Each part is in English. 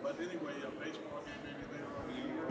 But anyway, baseball game, anything wrong with you?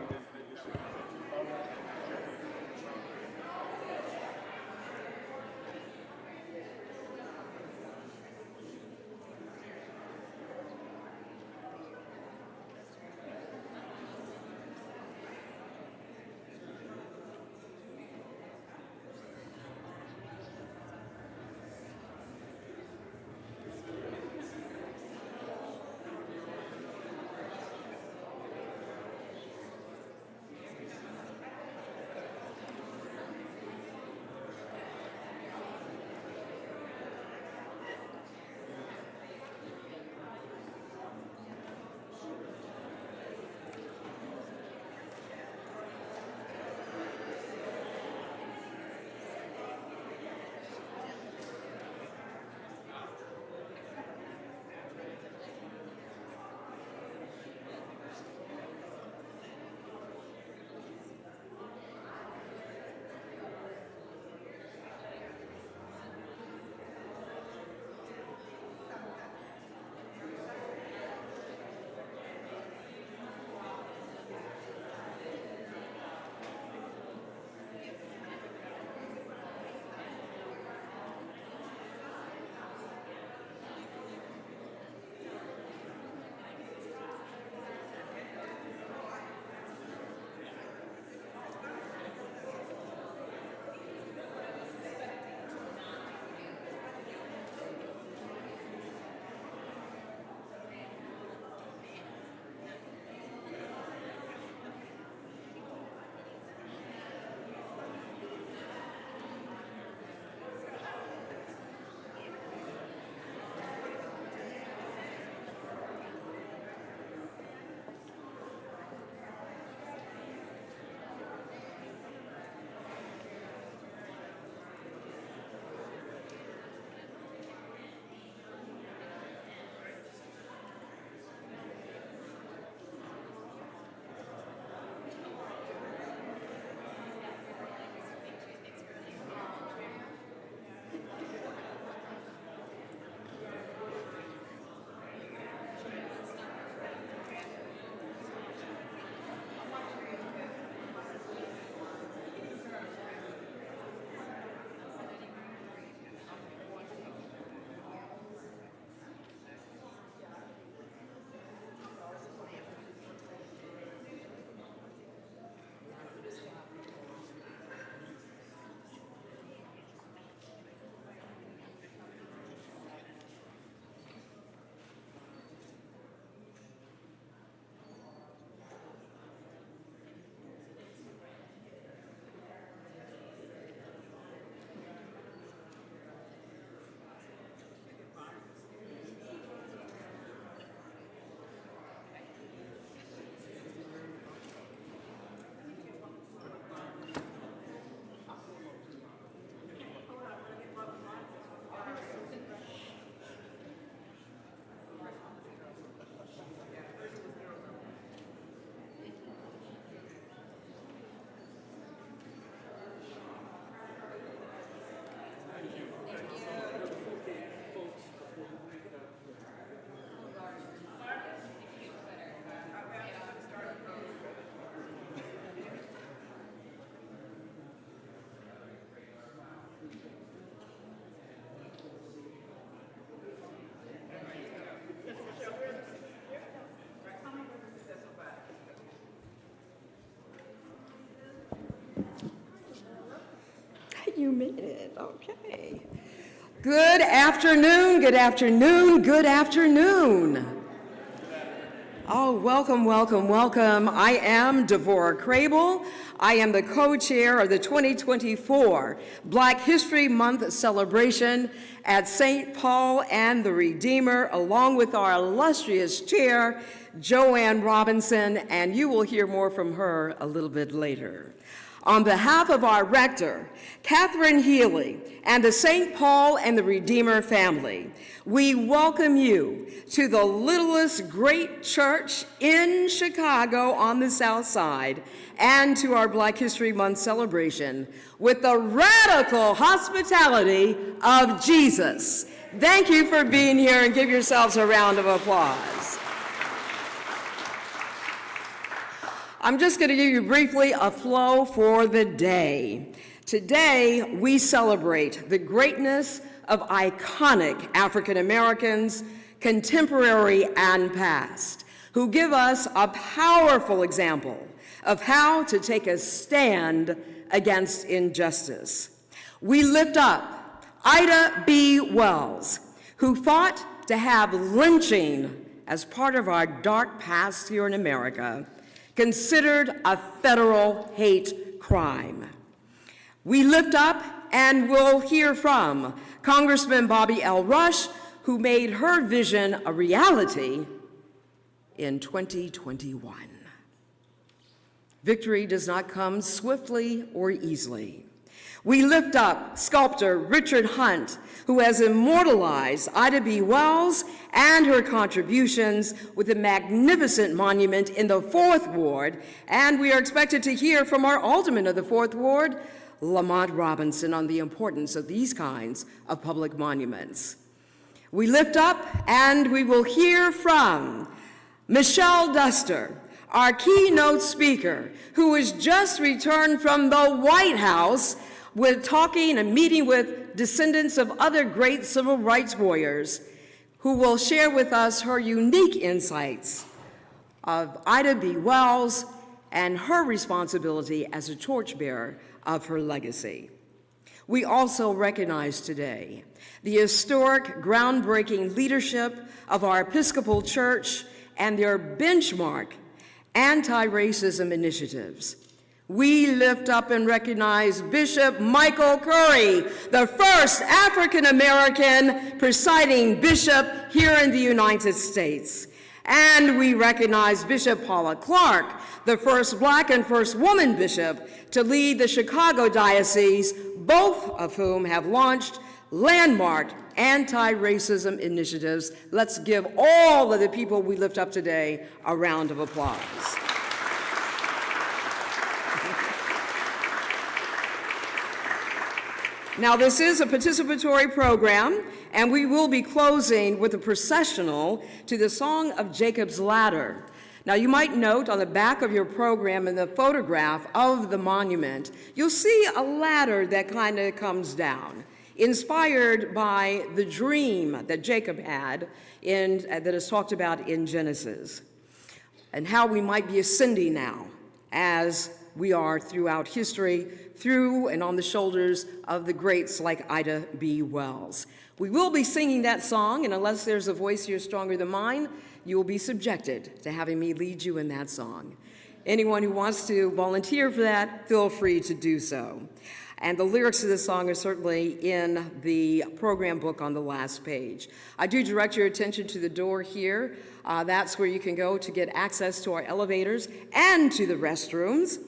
You made it, okay. Good afternoon, good afternoon, good afternoon. Oh, welcome, welcome, welcome. I am Devorah Crable. I am the co-chair of the 2024 Black History Month celebration at St. Paul and the Redeemer, along with our illustrious chair, Joanne Robinson, and you will hear more from her a little bit later. On behalf of our rector, Catherine Healy, and the St. Paul and the Redeemer family, we welcome you to the littlest great church in Chicago on the South Side and to our Black History Month celebration with the radical hospitality of Jesus. Thank you for being here and give yourselves a round of applause. I'm just going to give you briefly a flow for the day. Today, we celebrate the greatness of iconic African Americans, contemporary and past, who give us a powerful example of how to take a stand against injustice. We lift up Ida B. Wells, who fought to have lynching as part of our dark past here in America considered a federal hate crime. We lift up and will hear from Congressman Bobby L. Rush, who made her vision a reality in 2021. Victory does not come swiftly or easily. We lift up sculptor Richard Hunt, who has immortalized Ida B. Wells and her contributions with a magnificent monument in the 4th Ward, and we are expected to hear from our alderman of the 4th Ward, Lamont Robinson, on the importance of these kinds of public monuments. We lift up and we will hear from Michelle Duster, our keynote speaker, who has just returned from the White House with talking and meeting with descendants of other great civil rights warriors, who will share with us her unique insights of Ida B. Wells and her responsibility as a torchbearer of her legacy. We also recognize today the historic, groundbreaking leadership of our Episcopal Church and their benchmark anti-racism initiatives. We lift up and recognize Bishop Michael Curry, the first African-American presiding bishop here in the United States. And we recognize Bishop Paula Clark, the first Black and first woman bishop to lead the Chicago Diocese, both of whom have launched landmark anti-racism initiatives. Let's give all of the people we lift up today a round of applause. Now, this is a participatory program, and we will be closing with a processional to the Song of Jacob's Ladder. Now, you might note on the back of your program in the photograph of the monument, you'll see a ladder that kind of comes down, inspired by the dream that Jacob had that is talked about in Genesis, and how we might be ascending now as we are throughout history, through and on the shoulders of the greats like Ida B. Wells. We will be singing that song, and unless there's a voice here stronger than mine, you will be subjected to having me lead you in that song. Anyone who wants to volunteer for that, feel free to do so. And the lyrics of this song are certainly in the program book on the last page. I do direct your attention to the door here. That's where you can go to get access to our elevators and to the restrooms.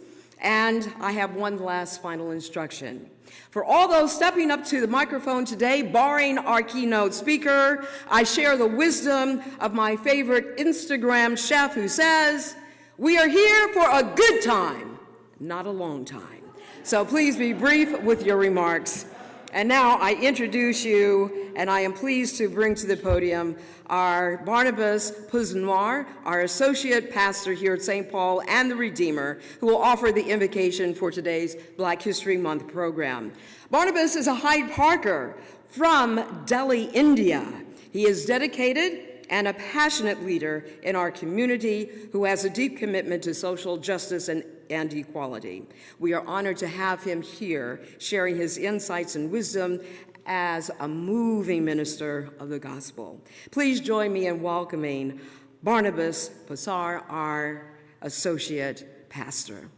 And I have one last final instruction. For all those stepping up to the microphone today, barring our keynote speaker, I share the wisdom of my favorite Instagram chef who says, "We are here for a good time, not a long time." So please be brief with your remarks. And now I introduce you, and I am pleased to bring to the podium our Barnabas Puznoir, our associate pastor here at St. Paul and the Redeemer, who will offer the invocation for today's Black History Month program. Barnabas is a Hyde Parker from Delhi, India. He is dedicated and a passionate leader in our community who has a deep commitment to social justice and equality. We are honored to have him here sharing his insights and wisdom as a moving minister of the gospel. Please join me in welcoming Barnabas Puznoir, our associate pastor.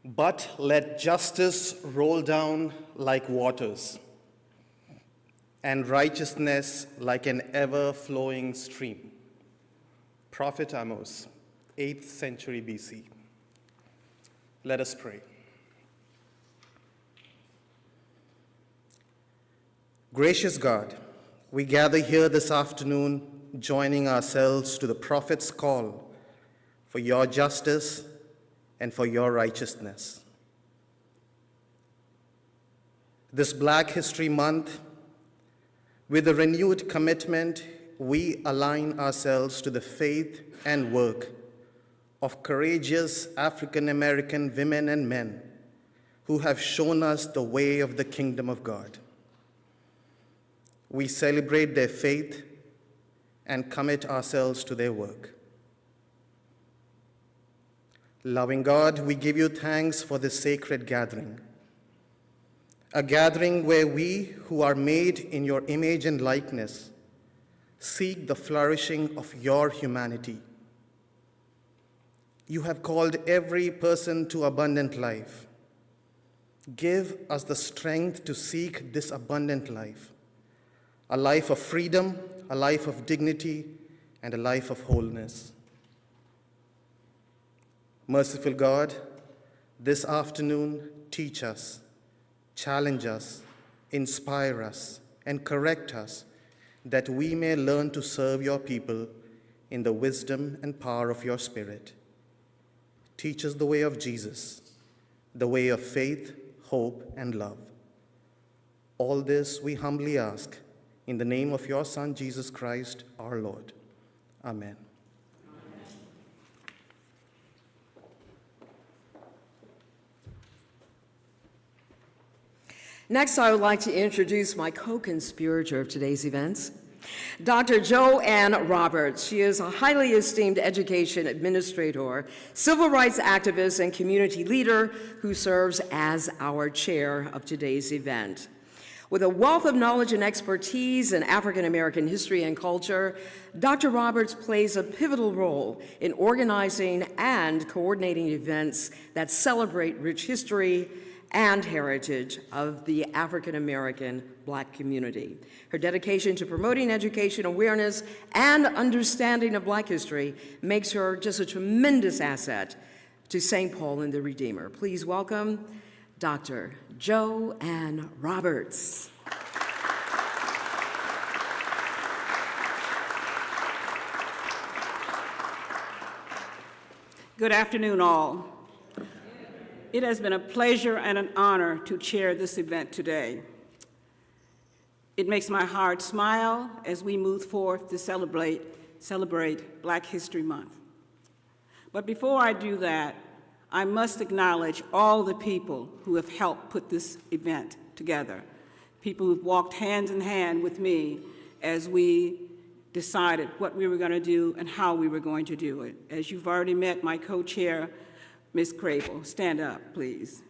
But let justice roll down like waters, and righteousness like an ever-flowing stream. Prophet Amos, 8th century BC. Let us pray. Gracious God, we gather here this afternoon, joining ourselves to the prophet's call for your justice and for your righteousness. This Black History Month, with a renewed commitment, we align ourselves to the faith and work of courageous African American women and men who have shown us the way of the kingdom of God. We celebrate their faith and commit ourselves to their work. Loving God, we give you thanks for this sacred gathering, a gathering where we who are made in your image and likeness seek the flourishing of your humanity. You have called every person to abundant life. Give us the strength to seek this abundant life, a life of freedom, a life of dignity, and a life of wholeness. Merciful God, this afternoon, teach us, challenge us, inspire us, and correct us, that we may learn to serve your people in the wisdom and power of your Spirit. Teach us the way of Jesus, the way of faith, hope, and love. All this we humbly ask in the name of your Son, Jesus Christ, our Lord. Amen. Next, I would like to introduce my co-conspirator of today's events, Dr. Joanne Roberts. She is a highly esteemed education administrator, civil rights activist, and community leader who serves as our chair of today's event. With a wealth of knowledge and expertise in African American history and culture, Dr. Roberts plays a pivotal role in organizing and coordinating events that celebrate rich history and heritage of the African American Black community. Her dedication to promoting education, awareness, and understanding of Black history makes her just a tremendous asset to St. Paul and the Redeemer. Please welcome Dr. Joanne Roberts. Good afternoon, all. It has been a pleasure and an honor to chair this event today. It makes my heart smile as we move forth to celebrate Black History Month. But before I do that, I must acknowledge all the people who have helped put this event together, people who've walked hand in hand with me as we decided what we were going to do and how we were going to do it. As you've already met my co-chair, Ms. Crable. Stand up, please.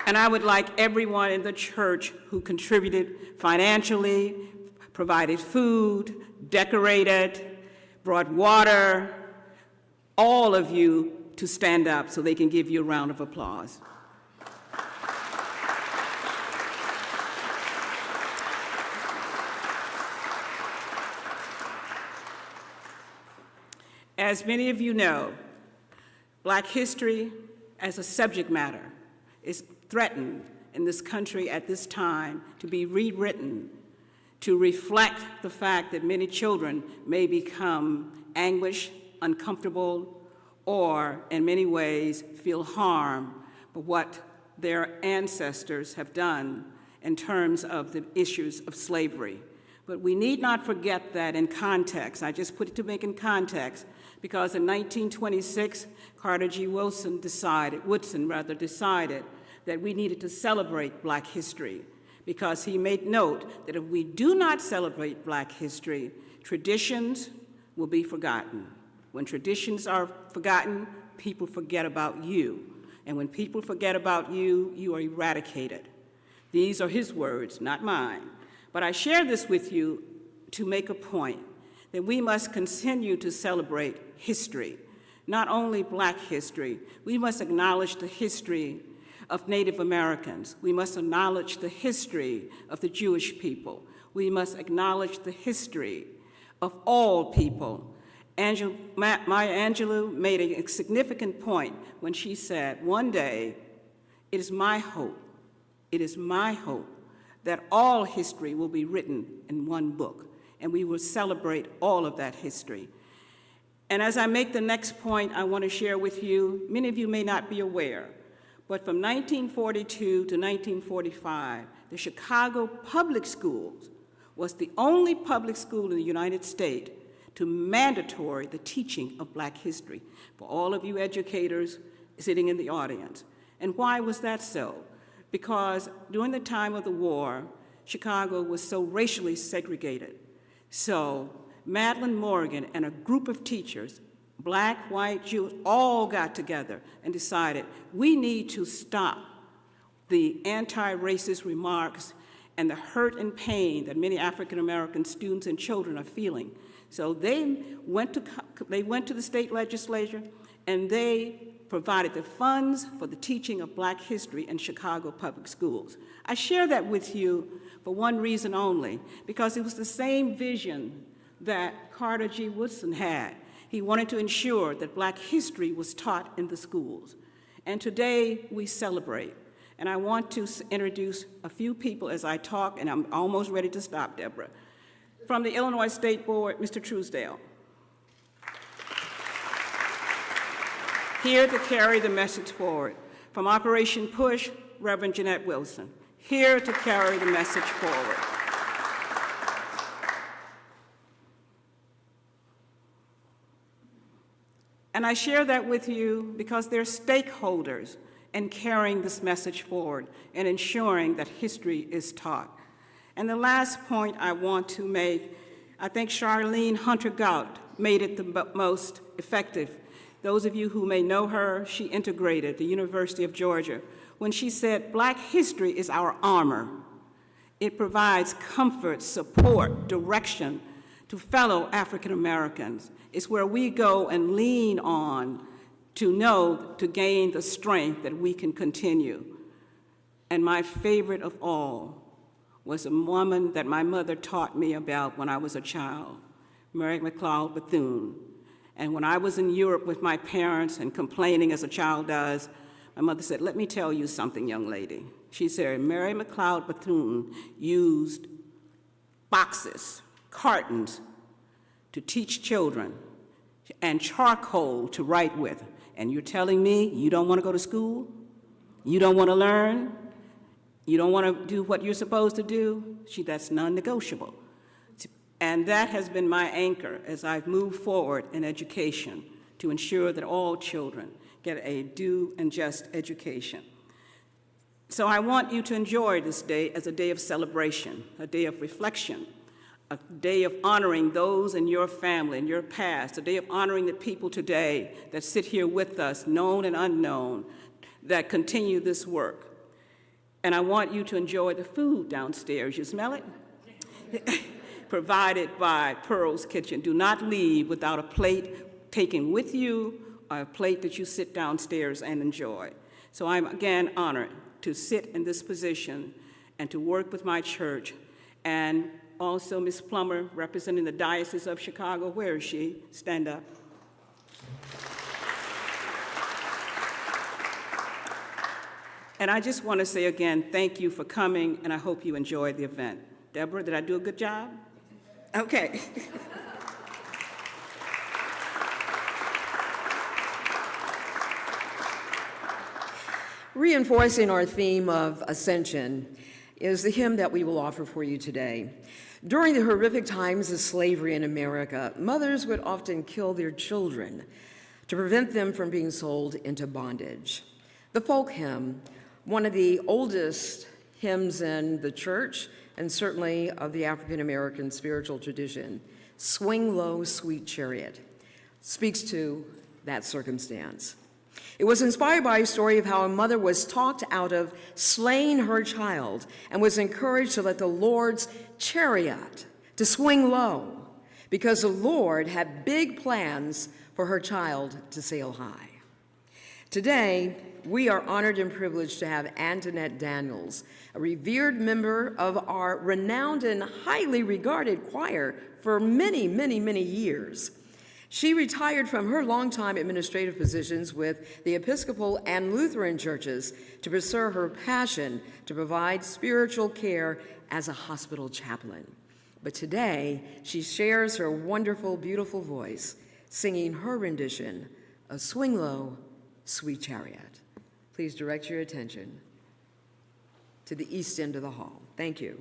And I would like everyone in the church who contributed financially, provided food, decorated, brought water, all of you to stand up so they can give you a round of applause. As many of you know, Black history as a subject matter is threatened in this country at this time to be rewritten to reflect the fact that many children may become anguished, uncomfortable, or in many ways feel harm by what their ancestors have done in terms of the issues of slavery. But we need not forget that in context. I just put it to make in context because in 1926, Carter G. Woodson decided that we needed to celebrate Black history because he made note that if we do not celebrate Black history, traditions will be forgotten. When traditions are forgotten, people forget about you. And when people forget about you, you are eradicated. These are his words, not mine. But I share this with you to make a point that we must continue to celebrate history, not only Black history. We must acknowledge the history of Native Americans. We must acknowledge the history of the Jewish people. We must acknowledge the history of all people. Maya Angelou made a significant point when she said, one day, it is my hope that all history will be written in one book, and we will celebrate all of that history. And as I make the next point, I want to share with you, many of you may not be aware, but from 1942 to 1945, the Chicago Public Schools was the only public school in the United States to mandatory the teaching of Black history for all of you educators sitting in the audience. And why was that so? Because during the time of the war, Chicago was so racially segregated. So Madeline Morgan and a group of teachers, Black, white, Jewish, all got together and decided we need to stop the anti-racist remarks and the hurt and pain that many African American students and children are feeling. So they went to the state legislature and they provided the funds for the teaching of Black history in Chicago public schools. I share that with you for one reason only, because it was the same vision that Carter G. Woodson had. He wanted to ensure that Black history was taught in the schools. And today we celebrate. And I want to introduce a few people as I talk, and I'm almost ready to stop, Deborah. From the Illinois State Board, Mr. Truesdale. Here to carry the message forward. From Operation Push, Reverend Jeanette Wilson. Here to carry the message forward. And I share that with you because they're stakeholders in carrying this message forward and ensuring that history is taught. And the last point I want to make, I think Charlene Hunter-Gaut made it the most effective. Those of you who may know her, she integrated the University of Georgia when she said, Black history is our armor. It provides comfort, support, direction to fellow African Americans. It's where we go and lean on to gain the strength that we can continue. And my favorite of all was a woman that my mother taught me about when I was a child, Mary McLeod Bethune. And when I was in Europe with my parents and complaining as a child does, my mother said, let me tell you something, young lady. She said, Mary McLeod Bethune used boxes, cartons, to teach children, and charcoal to write with. And you're telling me you don't want to go to school? You don't want to learn? You don't want to do what you're supposed to do? That's non-negotiable. And that has been my anchor as I've moved forward in education to ensure that all children get a due and just education. So I want you to enjoy this day as a day of celebration, a day of reflection, a day of honoring those in your family, in your past, a day of honoring the people today that sit here with us, known and unknown, that continue this work. And I want you to enjoy the food downstairs. You smell it? Provided by Pearl's Kitchen. Do not leave without a plate taken with you or a plate that you sit downstairs and enjoy. So I'm again honored to sit in this position and to work with my church. And also Ms. Plummer, representing the Diocese of Chicago. Where is she? Stand up. And I just want to say again, thank you for coming, and I hope you enjoyed the event. Deborah, did I do a good job? Okay. Reinforcing our theme of ascension is the hymn that we will offer for you today. During the horrific times of slavery in America, mothers would often kill their children to prevent them from being sold into bondage. The folk hymn, one of the oldest hymns in the church, and certainly of the African American spiritual tradition, Swing Low, Sweet Chariot, speaks to that circumstance. It was inspired by a story of how a mother was talked out of slaying her child and was encouraged to let the Lord's chariot to swing low because the Lord had big plans for her child to sail high. Today, we are honored and privileged to have Antoinette Daniels, a revered member of our renowned and highly regarded choir for many, many, many years. She retired from her longtime administrative positions with the Episcopal and Lutheran churches to pursue her passion to provide spiritual care as a hospital chaplain. But today, she shares her wonderful, beautiful voice singing her rendition of Swing Low, Sweet Chariot. Please direct your attention to the east end of the hall. Thank you.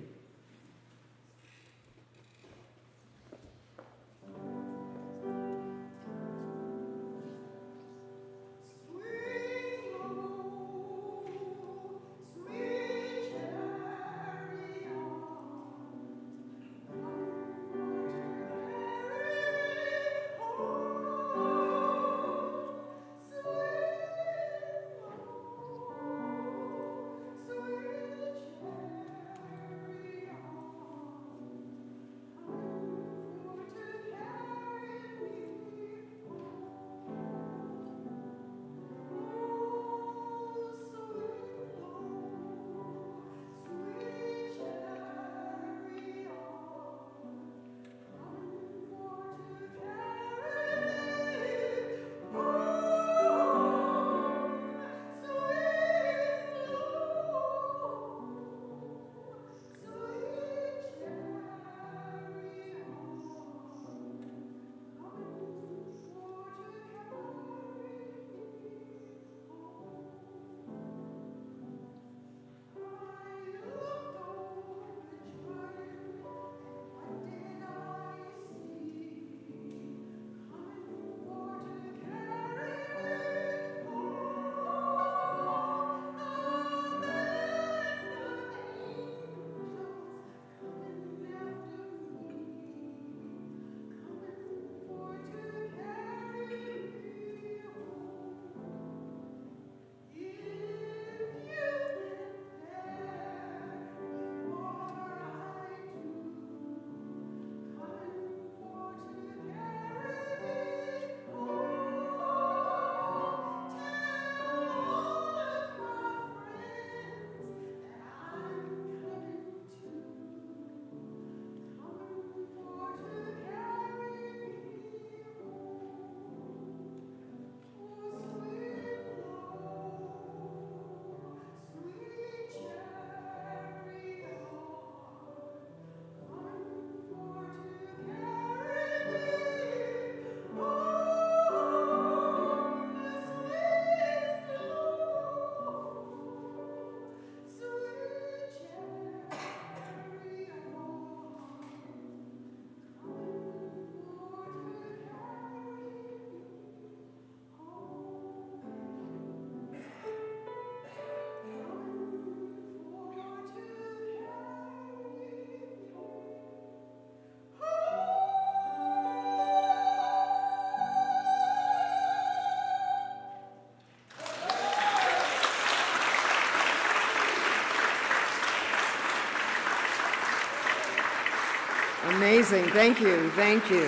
Amazing. Thank you. Thank you.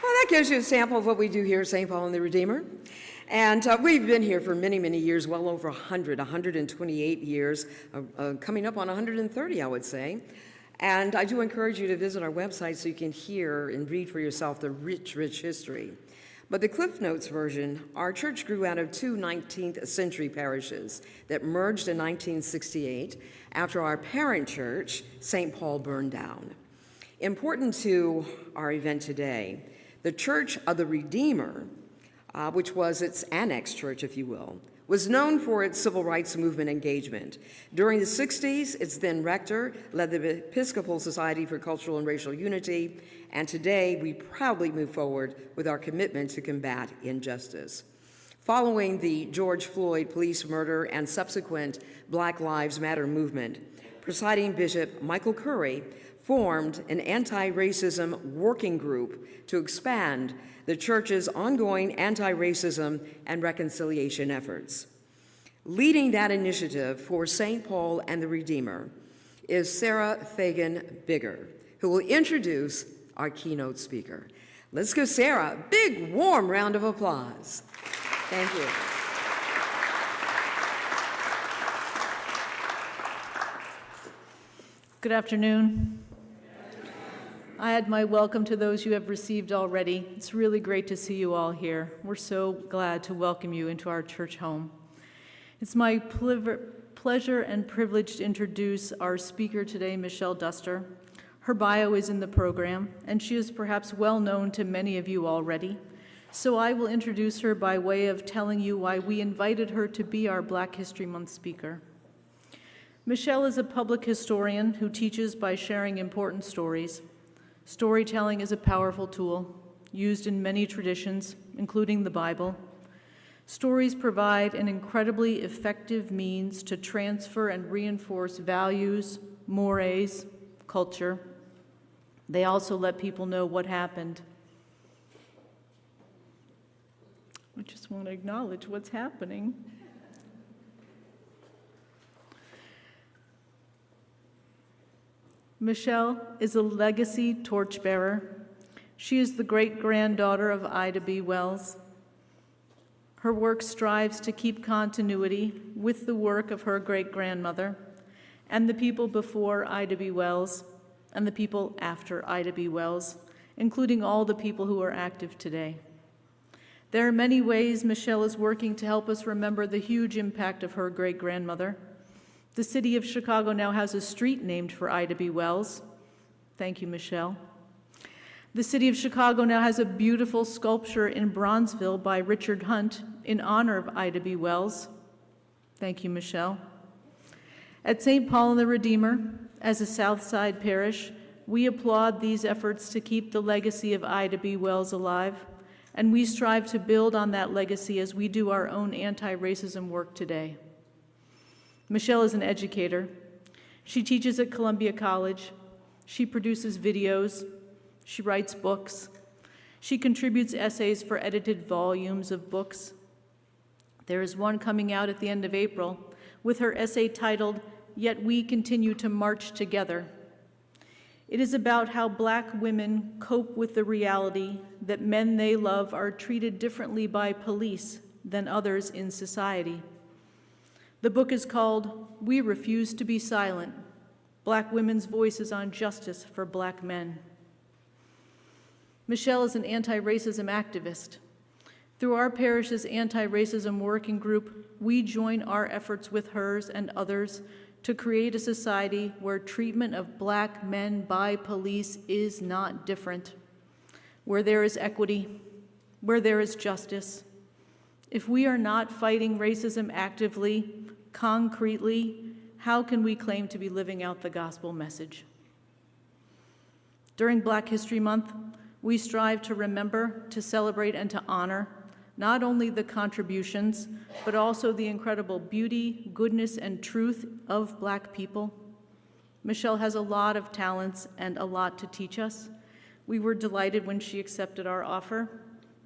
Well, that gives you a sample of what we do here at St. Paul and the Redeemer. And we've been here for many, many years, well over 128 years, coming up on 130, I would say. And I do encourage you to visit our website so you can hear and read for yourself the rich, rich history. But the Cliff Notes version, our church grew out of two 19th century parishes that merged in 1968 after our parent church, St. Paul, burned down. Important to our event today, the Church of the Redeemer, which was its annex church, if you will, was known for its civil rights movement engagement. During the 60s, its then rector led the Episcopal Society for Cultural and Racial Unity, and today we proudly move forward with our commitment to combat injustice. Following the George Floyd police murder and subsequent Black Lives Matter movement, presiding Bishop Michael Curry formed an anti-racism working group to expand the church's ongoing anti-racism and reconciliation efforts. Leading that initiative for St. Paul and the Redeemer is Sarah Fagan Bigger, who will introduce our keynote speaker. Let's give Sarah a big, warm round of applause. Thank you. Good afternoon. I add my welcome to those you have received already. It's really great to see you all here. We're so glad to welcome you into our church home. It's my pleasure and privilege to introduce our speaker today, Michelle Duster. Her bio is in the program, and she is perhaps well known to many of you already. So I will introduce her by way of telling you why we invited her to be our Black History Month speaker. Michelle is a public historian who teaches by sharing important stories. Storytelling is a powerful tool used in many traditions, including the Bible. Stories provide an incredibly effective means to transfer and reinforce values, mores, culture. They also let people know what happened. I just want to acknowledge what's happening. Michelle is a legacy torchbearer. She is the great-granddaughter of Ida B. Wells. Her work strives to keep continuity with the work of her great-grandmother and the people before Ida B. Wells and the people after Ida B. Wells, including all the people who are active today. There are many ways Michelle is working to help us remember the huge impact of her great-grandmother. The city of Chicago now has a street named for Ida B. Wells. Thank you, Michelle. The city of Chicago now has a beautiful sculpture in Bronzeville by Richard Hunt in honor of Ida B. Wells. Thank you, Michelle. At St. Paul and the Redeemer, as a Southside parish, we applaud these efforts to keep the legacy of Ida B. Wells alive, and we strive to build on that legacy as we do our own anti-racism work today. Michelle is an educator. She teaches at Columbia College. She produces videos. She writes books. She contributes essays for edited volumes of books. There is one coming out at the end of April with her essay titled, "Yet We Continue to March Together." It is about how Black women cope with the reality that men they love are treated differently by police than others in society. The book is called "We Refuse to Be Silent: Black Women's Voices on Justice for Black Men." Michelle is an anti-racism activist. Through our parish's anti-racism working group, we join our efforts with hers and others to create a society where treatment of Black men by police is not different, where there is equity, where there is justice. If we are not fighting racism actively, concretely, how can we claim to be living out the gospel message? During Black History Month, we strive to remember, to celebrate, and to honor not only the contributions, but also the incredible beauty, goodness, and truth of Black people. Michelle has a lot of talents and a lot to teach us. We were delighted when she accepted our offer.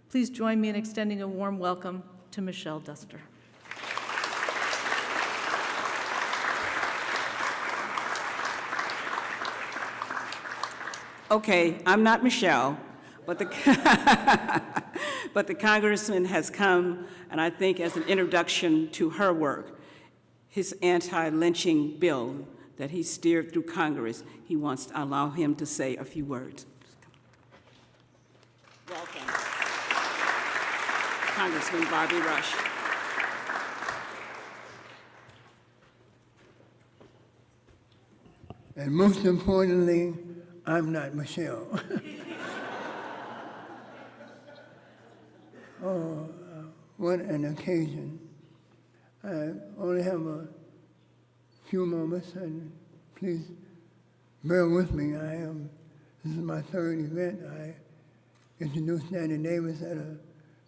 Please join me in extending a warm welcome to Michelle Duster. Okay, I'm not Michelle, but the congressman has come, and I think as an introduction to her work, his anti-lynching bill that he steered through Congress, he wants to allow him to say a few words. Welcome, Congressman Bobby Rush. And most importantly, I'm not Michelle. Oh, what an occasion. I only have a few moments, and please bear with me. This is my third event. I introduced Danny Davis at a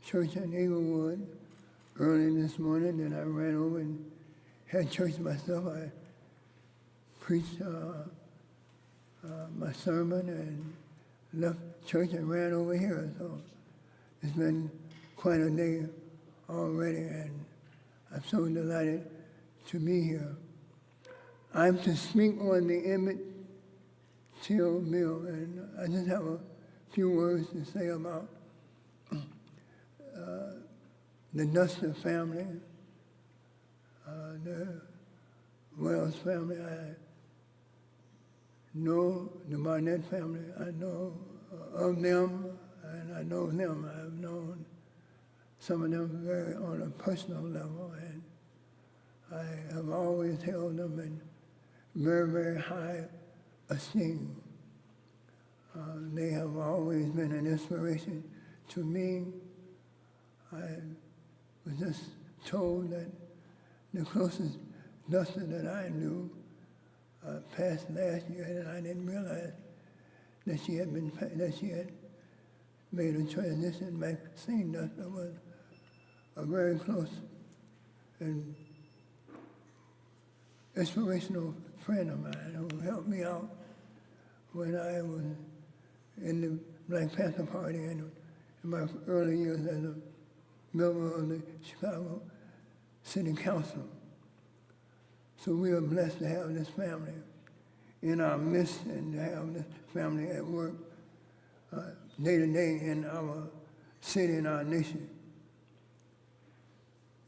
church in Inglewood early this morning, then I ran over and had church myself. I preached my sermon and left church and ran over here. So it's been quite a day already, and I'm so delighted to be here. I'm to speak on the Emmett Till bill, and I just have a few words to say about the Duster family, the Wells family. I know the Barnett family. I know of them, and I know them. I've known some of them very on a personal level, and I have always held them in very, very high esteem. They have always been an inspiration to me. I was just told that the closest Dustin that I knew passed last year, and I didn't realize that she had made a transition. Maxine Dustin was a very close and inspirational friend of mine who helped me out when I was in the Black Panther Party and in my early years as a member of the Chicago City Council. So we are blessed to have this family in our midst and to have this family at work day to day in our city and our nation.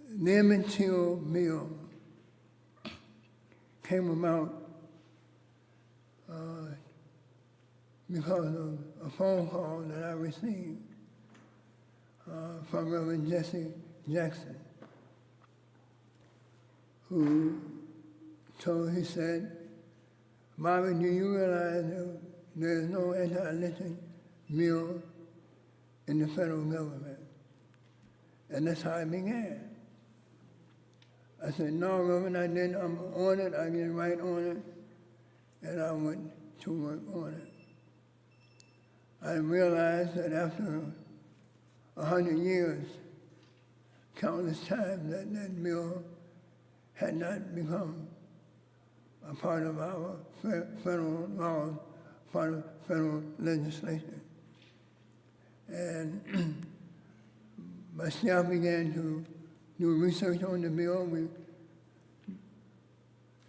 The Emmett Till Mill came about because of a phone call that I received from Reverend Jesse Jackson, who he said, "Bobby, do you realize that there is no anti-lynching mill in the federal government?" And that's how it began. I said, "No, Reverend, I didn't. I'm on it. I get right on it." And I went to work on it. I realized that after 100 years, countless times, that mill had not become a part of our federal laws, part of federal legislation. And my staff began to do research on the mill. We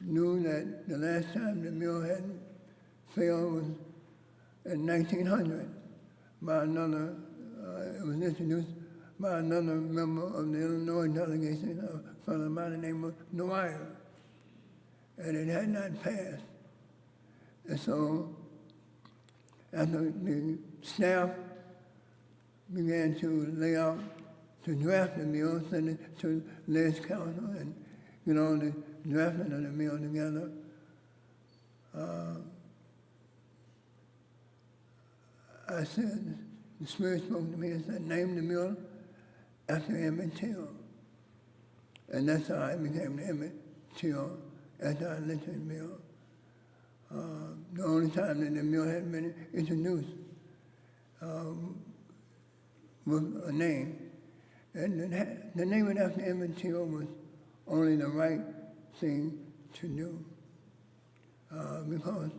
knew that the last time the mill had failed was in 1900 by another, it was introduced by another member of the Illinois delegation, a fellow by the name of Dwyer, and it had not passed. And so after the staff began to lay out, to draft the mill, send it to Les Council and get all the drafting of the mill together, I said, the Spirit spoke to me and said, "Name the mill after Emmett Till." And that's how it became the Emmett Till anti-lynching mill. The only time that the mill had been introduced with a name. And the name it after Emmett Till was only the right thing to do. Because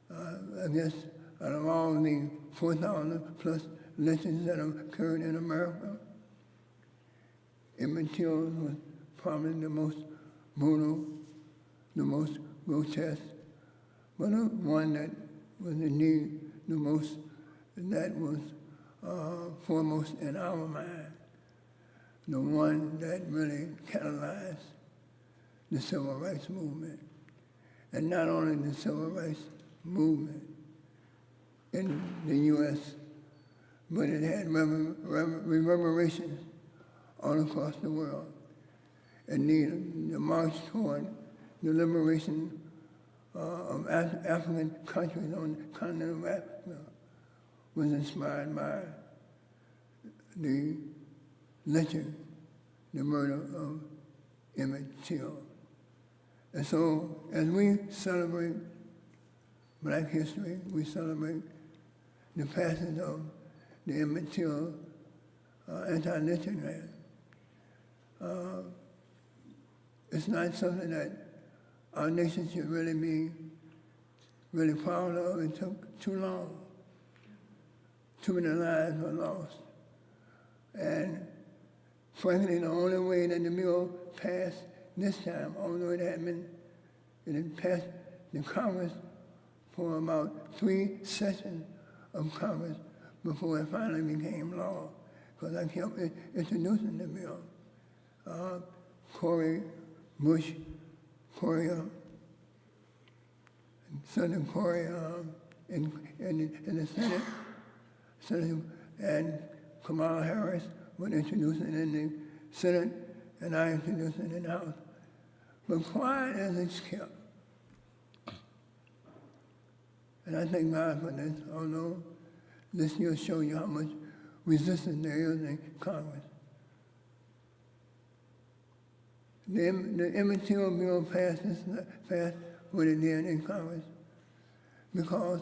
I guess out of all the 4,000 plus lynchings that have occurred in America, Emmett Till was probably the most brutal, the most grotesque, but the one that was indeed the most, that was foremost in our mind, the one that really catalyzed the civil rights movement. And not only the civil rights movement in the U.S., but it had reverberations all across the world. And the march toward the liberation of African countries on the continent of Africa was inspired by the lynching, the murder of Emmett Till. And so as we celebrate Black history, we celebrate the passage of the Emmett Till anti-lynching act. It's not something that our nation should really be really proud of. It took too long. Too many lives were lost. And frankly, the only way that the bill passed this time, although it had passed the Congress for about 3 sessions of Congress before it finally became law, because I kept introducing the bill. Corey Bush, Senator Corey in the Senate, and Kamala Harris would introduce it in the Senate, and I introduced it in the House. But quiet as it's kept. And I thank God for this, although this will show you how much resistance there is in Congress. The immaterial bill passed what it did in Congress because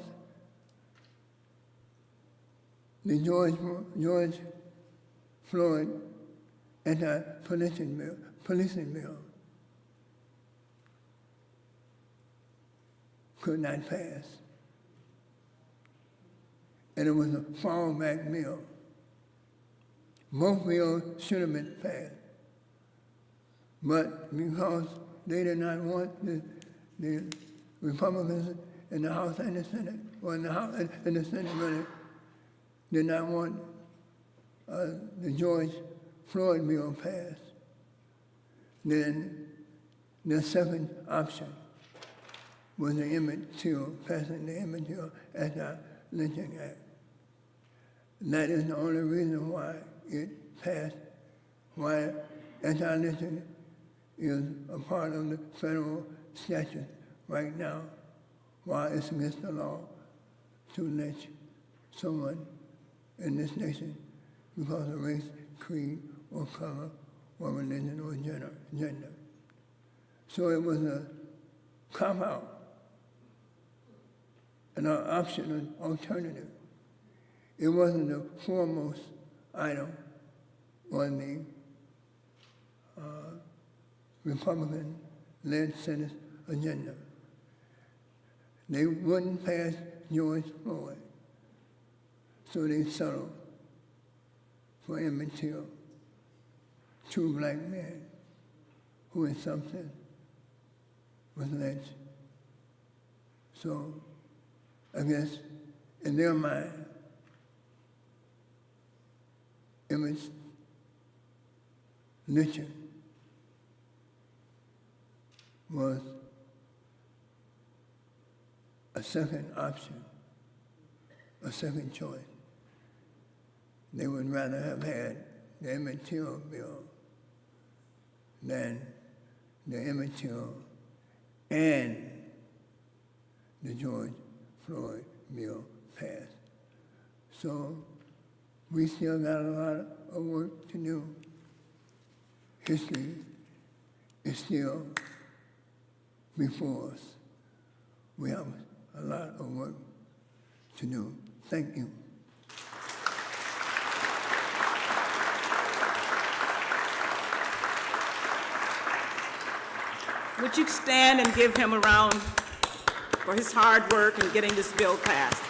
the George Floyd anti-policing bill could not pass. And it was a fallback bill. Both bills should have been passed. But because they did not want the Republicans in the House and the Senate, or in the House and the Senate really, did not want the George Floyd bill passed, then the second option was the Emmett Till, passing the Emmett Till Anti-Lynching Act. That is the only reason why it passed, why anti-lynching is a part of the federal statute right now, why it's against the law to lynch someone in this nation because of race, creed, or color, or religion, or gender. So it was a cop-out, an optional alternative. It wasn't the foremost item on the Republican-led Senate agenda. They wouldn't pass George Floyd, so they settled for Emmett Till, two black men who in substance was lynched. So I guess in their mind, Emmett's lynching was a second option, a second choice. They would rather have had the Emmett Till bill than the Emmett Till and the George Floyd bill passed. So we still got a lot of work to do. History is still before us. We have a lot of work to do. Thank you. Would you stand and give him a round for his hard work in getting this bill passed?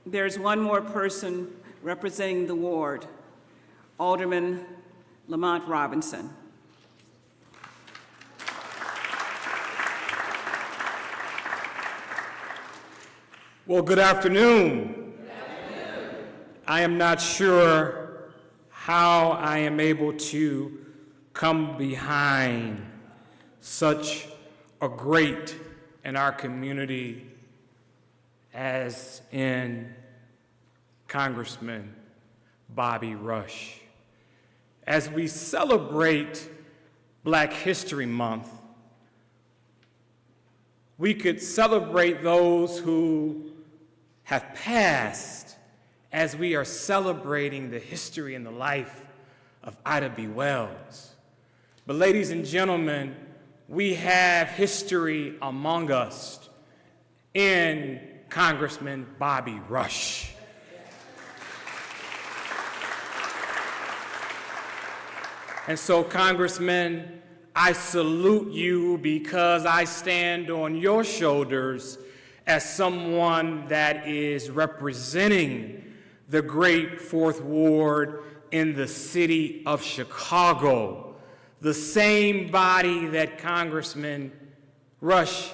There's one more person representing the ward, Alderman Lamont Robinson. Well, good afternoon. I am not sure how I am able to come behind such a great in our community as in Congressman Bobby Rush. As we celebrate Black History Month, we could celebrate those who have passed as we are celebrating the history and the life of Ida B. Wells. But ladies and gentlemen, we have history among us in Congressman Bobby Rush. And so, Congressman, I salute you because I stand on your shoulders as someone that is representing the great Fourth Ward in the city of Chicago, the same body that Congressman Rush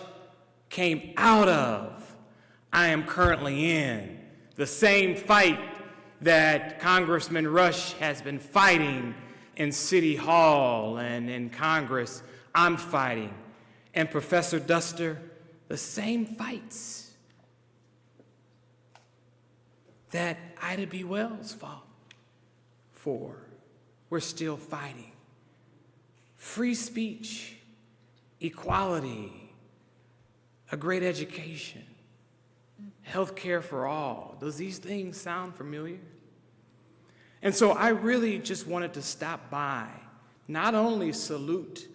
came out of, I am currently in. The same fight that Congressman Rush has been fighting in City Hall and in Congress, I'm fighting. And Professor Duster, the same fights that Ida B. Wells fought for. we're still fighting. Free speech, equality, a great education, health care for all. Does these things sound familiar? And so I really just wanted to stop by, not only salute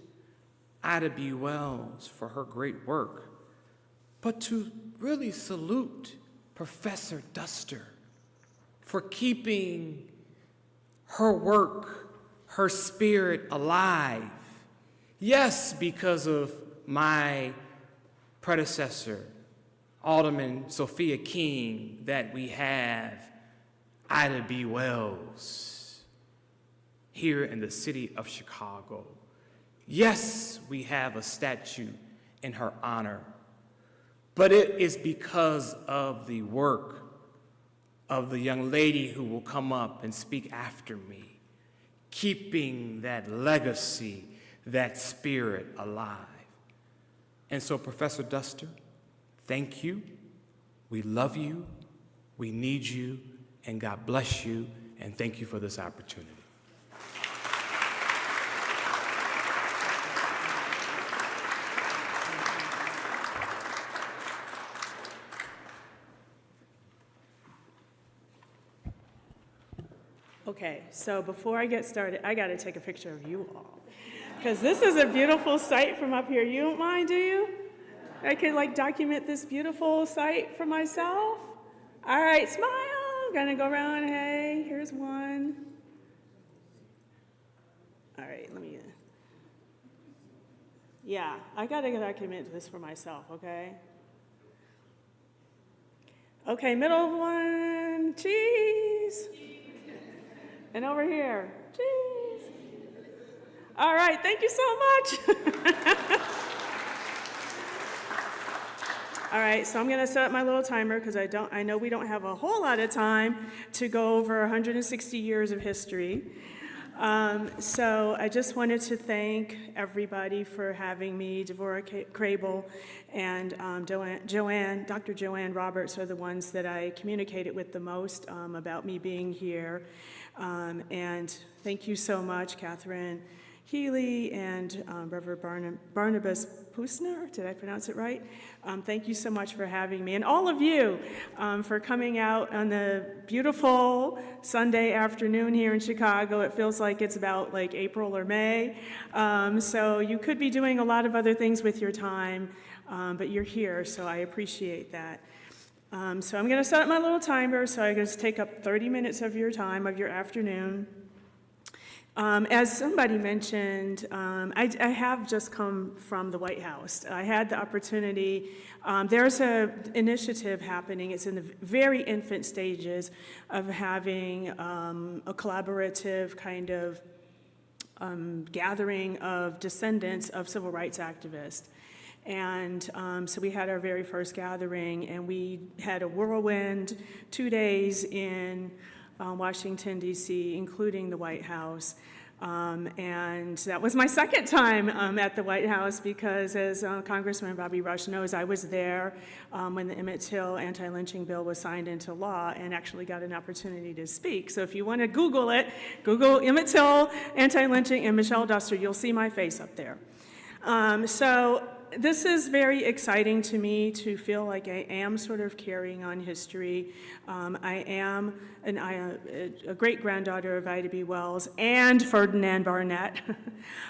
Ida B. Wells for her great work, but to really salute Professor Duster for keeping her work, her spirit alive. Yes, because of my predecessor, Alderman Sophia King, that we have Ida B. Wells here in the city of Chicago. Yes, we have a statue in her honor, but it is because of the work of the young lady who will come up and speak after me, keeping that legacy, that spirit alive. And so, Professor Duster, thank you. We love you. We need you. And God bless you. And thank you for this opportunity. Okay, so before I get started, I got to take a picture of you all. Because this is a beautiful sight from up here. You don't mind, do you? I could document this beautiful sight for myself. All right, smile. Gonna go around. Hey, here's one. All right, let me. Yeah, I got to document this for myself, okay? Okay, middle one. Cheese. And over here, cheese. All right, thank you so much. All right, so I'm gonna set up my little timer because I know we don't have a whole lot of time to go over 160 years of history. So I just wanted to thank everybody for having me. Devorah Crable and Dr. Joanne Roberts are the ones that I communicated with the most about me being here. And thank you so much, Catherine Healy and Reverend Barnabas Pusner, did I pronounce it right? Thank you so much for having me. And all of you for coming out on the beautiful Sunday afternoon here in Chicago. It feels like it's about April or May. So you could be doing a lot of other things with your time, but you're here, so I appreciate that. So I'm going to set up my little timer, so I just take up 30 minutes of your time, of your afternoon. As somebody mentioned, I have just come from the White House. I had the opportunity, there's an initiative happening, it's in the very infant stages of having a collaborative kind of gathering of descendants of civil rights activists. And so we had our very first gathering, and we had a whirlwind 2 days in Washington, D.C., including the White House. And that was my second time at the White House because, as Congressman Bobby Rush knows, I was there when the Emmett Till anti-lynching bill was signed into law and actually got an opportunity to speak. So if you want to Google it, Google Emmett Till anti-lynching and Michelle Duster, you'll see my face up there. So this is very exciting to me to feel like I am sort of carrying on history. I am a great-granddaughter of Ida B. Wells and Ferdinand Barnett,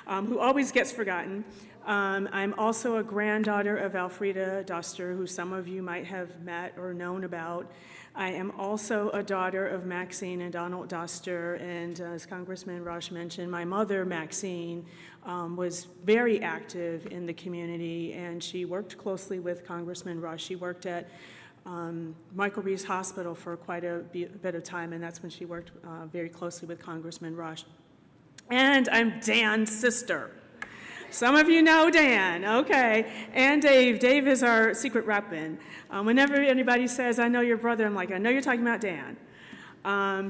who always gets forgotten. I'm also a granddaughter of Elfrida Duster, who some of you might have met or known about. I am also a daughter of Maxine and Donald Duster, and as Congressman Rush mentioned, my mother, Maxine, was very active in the community, and she worked closely with Congressman Rush. She worked at Michael Reese Hospital for quite a bit of time, and that's when she worked very closely with Congressman Rush. And I'm Dan's sister. Some of you know Dan, okay. And Dave. Dave is our secret weapon. Whenever anybody says, I know your brother, I'm like, I know you're talking about Dan.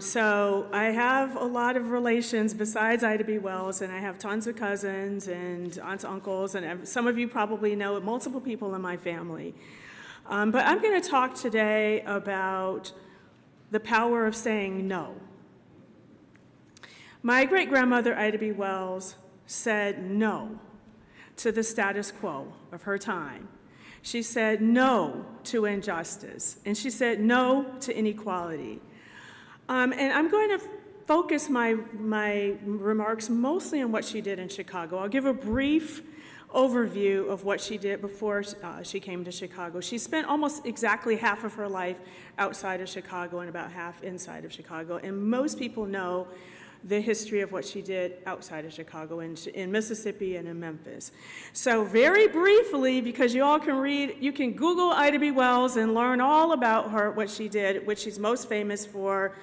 So I have a lot of relations besides Ida B. Wells, and I have tons of cousins and aunts, uncles, and some of you probably know multiple people in my family. But I'm going to talk today about the power of saying no. My great-grandmother, Ida B. Wells, said no to the status quo of her time. She said no to injustice, and she said no to inequality. And I'm going to focus my remarks mostly on what she did in Chicago. I'll give a brief overview of what she did before she came to Chicago. She spent almost exactly half of her life outside of Chicago and about half inside of Chicago. And most people know the history of what she did outside of Chicago, in Mississippi and in Memphis. So very briefly, because you all can read, you can Google Ida B. Wells and learn all about her, what she did, which she's most famous for,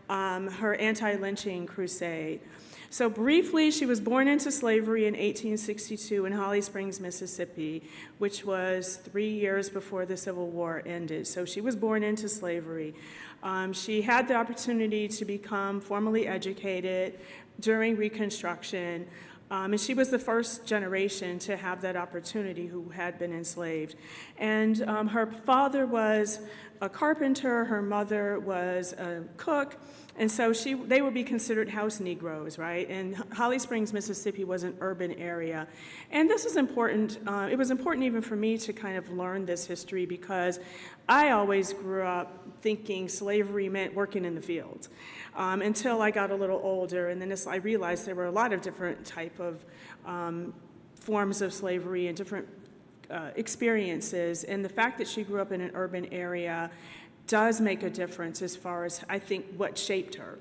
her anti-lynching crusade. So briefly, she was born into slavery in 1862 in Holly Springs, Mississippi, which was 3 years before the Civil War ended. So she was born into slavery. She had the opportunity to become formally educated during Reconstruction, and she was the first generation to have that opportunity who had been enslaved. And her father was a carpenter, her mother was a cook, and so they would be considered house Negroes, right? And Holly Springs, Mississippi was an urban area. And this is important. It was important even for me to kind of learn this history because I always grew up thinking slavery meant working in the fields until I got a little older. And then I realized there were a lot of different type of forms of slavery and different experiences. And the fact that she grew up in an urban area does make a difference as far as, I think, what shaped her.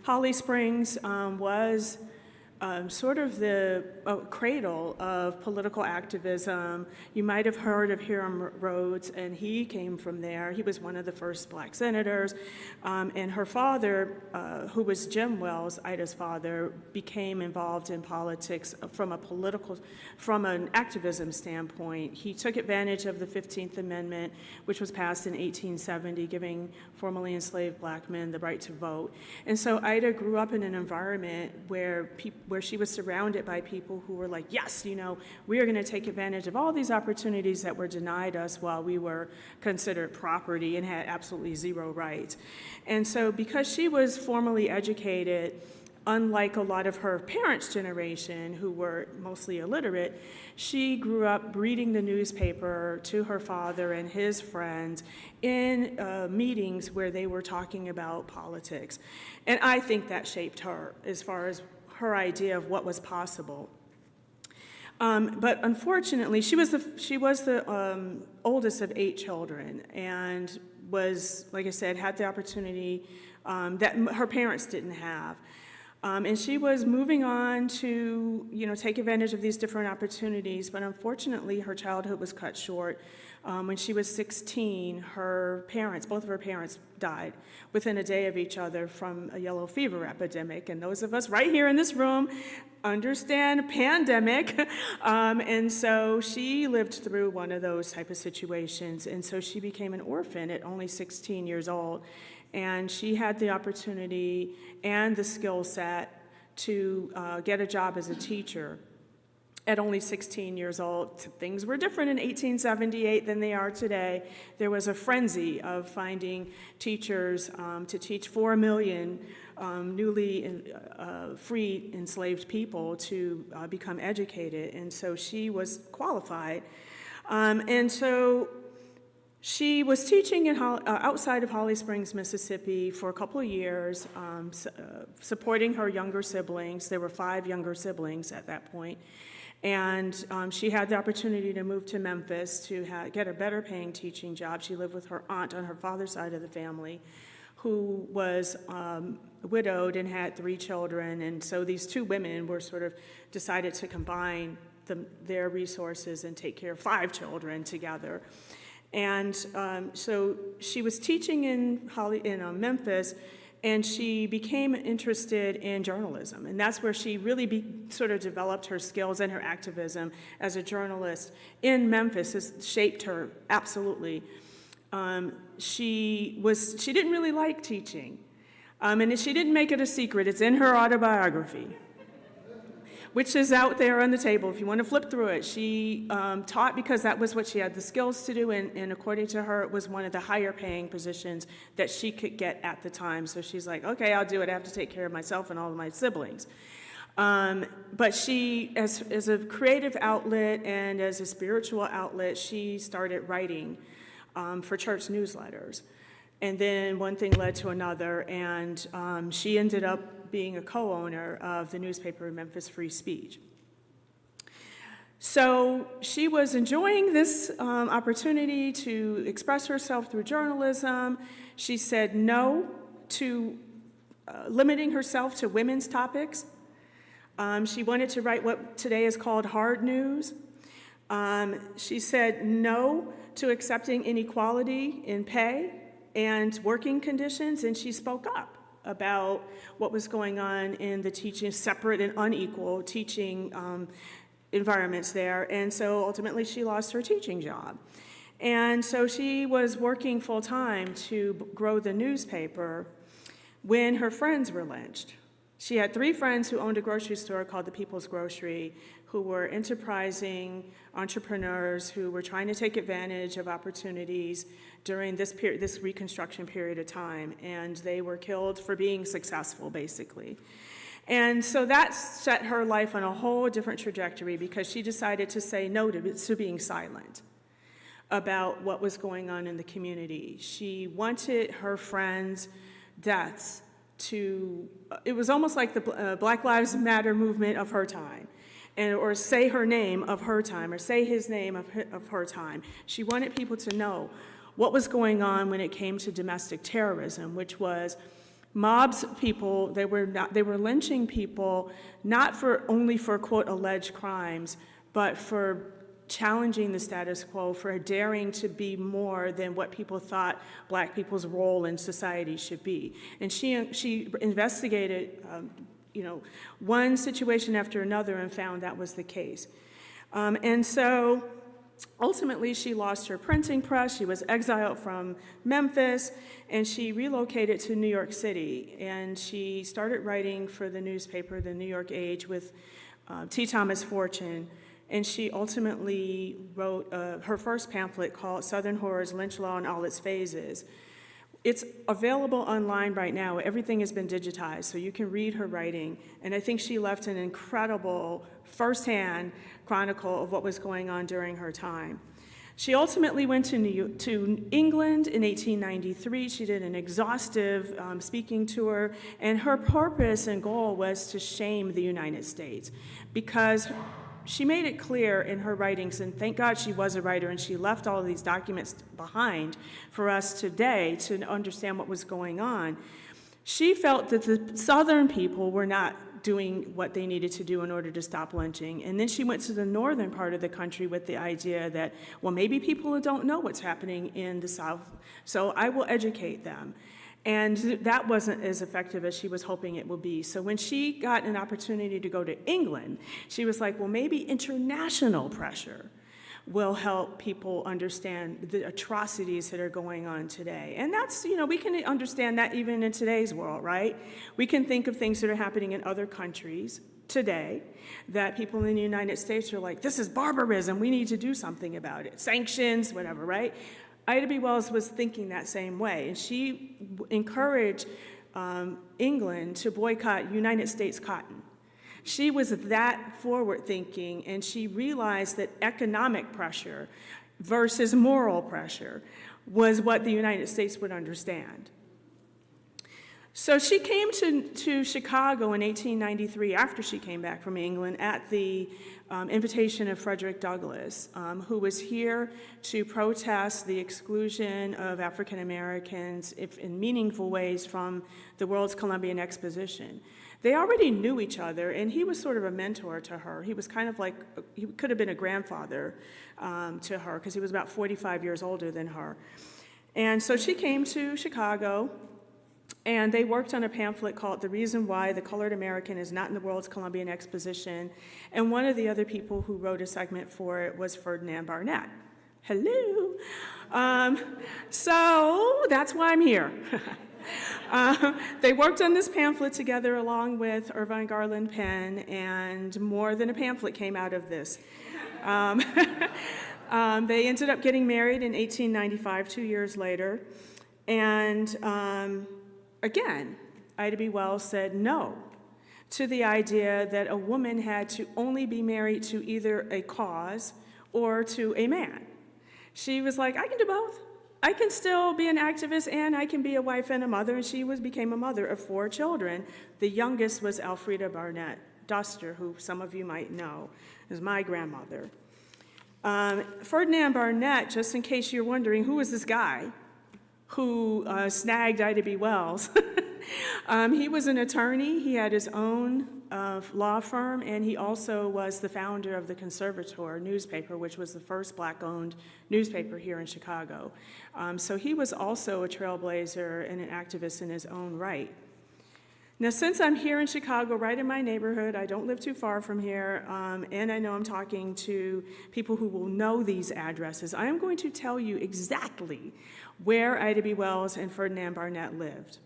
Holly Springs was sort of the cradle of political activism. You might have heard of Hiram Rhodes, and he came from there. He was one of the first black senators. And her father, who was Jim Wells, Ida's father, became involved in politics from an activism standpoint. He took advantage of the 15th Amendment, which was passed in 1870, giving formerly enslaved black men the right to vote. And so Ida grew up in an environment where she was surrounded by people who were like, yes, we are going to take advantage of all these opportunities that were denied us while we were considered property and had absolutely zero rights. And so because she was formally educated, unlike a lot of her parents' generation who were mostly illiterate, she grew up reading the newspaper to her father and his friends in meetings where they were talking about politics. And I think that shaped her as far as her idea of what was possible. But unfortunately, she was the oldest of 8 children and was, like I said, had the opportunity that her parents didn't have. And she was moving on to, take advantage of these different opportunities, but unfortunately, her childhood was cut short. When she was 16, both of her parents died within a day of each other from a yellow fever epidemic. And those of us right here in this room understand pandemic. And so she lived through one of those type of situations. And so she became an orphan at only 16 years old. And she had the opportunity and the skill set to get a job as a teacher at only 16 years old. Things were different in 1878 than they are today. There was a frenzy of finding teachers to teach 4 million newly freed enslaved people to become educated. And so she was qualified. And so she was teaching outside of Holly Springs, Mississippi for a couple of years, supporting her younger siblings. There were 5 younger siblings at that point. And she had the opportunity to move to Memphis to get a better paying teaching job. She lived with her aunt on her father's side of the family, who was widowed and had 3 children. And so these 2 women were sort of decided to combine their resources and take care of 5 children together. And so she was teaching in Memphis, and she became interested in journalism. And that's where she really sort of developed her skills and her activism as a journalist in Memphis. Has shaped her, absolutely. She didn't really like teaching. And she didn't make it a secret. It's in her autobiography. which is out there on the table if you want to flip through it. She taught because that was what she had the skills to do, and according to her, it was one of the higher paying positions that she could get at the time. So she's like, okay, I'll do it. I have to take care of myself and all of my siblings. But she, as a creative outlet and as a spiritual outlet, she started writing for church newsletters. And then one thing led to another, and she ended up being a co-owner of the newspaper Memphis Free Speech. So she was enjoying this opportunity to express herself through journalism. She said no to limiting herself to women's topics. She wanted to write what today is called hard news. She said no to accepting inequality in pay and working conditions, and she spoke up about what was going on in the teaching, separate and unequal teaching environments there. And so ultimately she lost her teaching job. And so she was working full-time to grow the newspaper when her friends were lynched. She had 3 friends who owned a grocery store called the People's Grocery, who were enterprising entrepreneurs who were trying to take advantage of opportunities during this period, this Reconstruction period of time, and they were killed for being successful, basically. And so that set her life on a whole different trajectory because she decided to say no to being silent about what was going on in the community. She wanted her friends' deaths to, it was almost like the Black Lives Matter movement of her time, or say her name of her time, or say his name of her time. She wanted people to know what was going on when it came to domestic terrorism, which was mobs of people. They were lynching people not only for quote alleged crimes, but for challenging the status quo, for daring to be more than what people thought Black people's role in society should be. And she investigated one situation after another and found that was the case. And so ultimately she lost her printing press, she was exiled from Memphis, and she relocated to New York City. And she started writing for the newspaper, the New York Age, with T. Thomas Fortune. And she ultimately wrote her first pamphlet called Southern Horrors, Lynch Law in All Its Phases. It's available online right now. Everything has been digitized, so you can read her writing. And I think she left an incredible firsthand chronicle of what was going on during her time. She ultimately went to England in 1893. She did an exhaustive speaking tour, and her purpose and goal was to shame the United States, because she made it clear in her writings, and thank God she was a writer and she left all of these documents behind for us today to understand what was going on. She felt that the Southern people were not doing what they needed to do in order to stop lynching. And then she went to the northern part of the country with the idea that, well, maybe people don't know what's happening in the South, so I will educate them. And that wasn't as effective as she was hoping it would be. So when she got an opportunity to go to England, she was like, well, maybe international pressure will help people understand the atrocities that are going on today. And that's, we can understand that even in today's world, right? We can think of things that are happening in other countries today that people in the United States are like, this is barbarism, we need to do something about it. Sanctions, whatever, right? Ida B. Wells was thinking that same way, and she encouraged England to boycott United States cotton. She was that forward-thinking, and she realized that economic pressure versus moral pressure was what the United States would understand. So she came to Chicago in 1893, after she came back from England, at the invitation of Frederick Douglass, who was here to protest the exclusion of African Americans in meaningful ways from the World's Columbian Exposition. They already knew each other, and he was sort of a mentor to her. He was kind of like, he could have been a grandfather to her, because he was about 45 years older than her. And so she came to Chicago, and they worked on a pamphlet called The Reason Why the Colored American is Not in the World's Columbian Exposition. And one of the other people who wrote a segment for it was Ferdinand Barnett. Hello. So that's why I'm here. They worked on this pamphlet together along with Irvine Garland Penn, and more than a pamphlet came out of this. They ended up getting married in 1895, 2 years later. And again, Ida B. Wells said no to the idea that a woman had to only be married to either a cause or to a man. She was like, I can do both. I can still be an activist and I can be a wife and a mother, and she became a mother of 4 children. The youngest was Elfrida Barnett Duster, who some of you might know is my grandmother. Ferdinand Barnett, just in case you're wondering, who is this guy who snagged Ida B. Wells? He was an attorney. He had his own law firm, and he also was the founder of the Conservator newspaper, which was the first black-owned newspaper here in Chicago. So he was also a trailblazer and an activist in his own right. Now, since I'm here in Chicago, right in my neighborhood, I don't live too far from here, and I know I'm talking to people who will know these addresses, I am going to tell you exactly where Ida B. Wells and Ferdinand Barnett lived.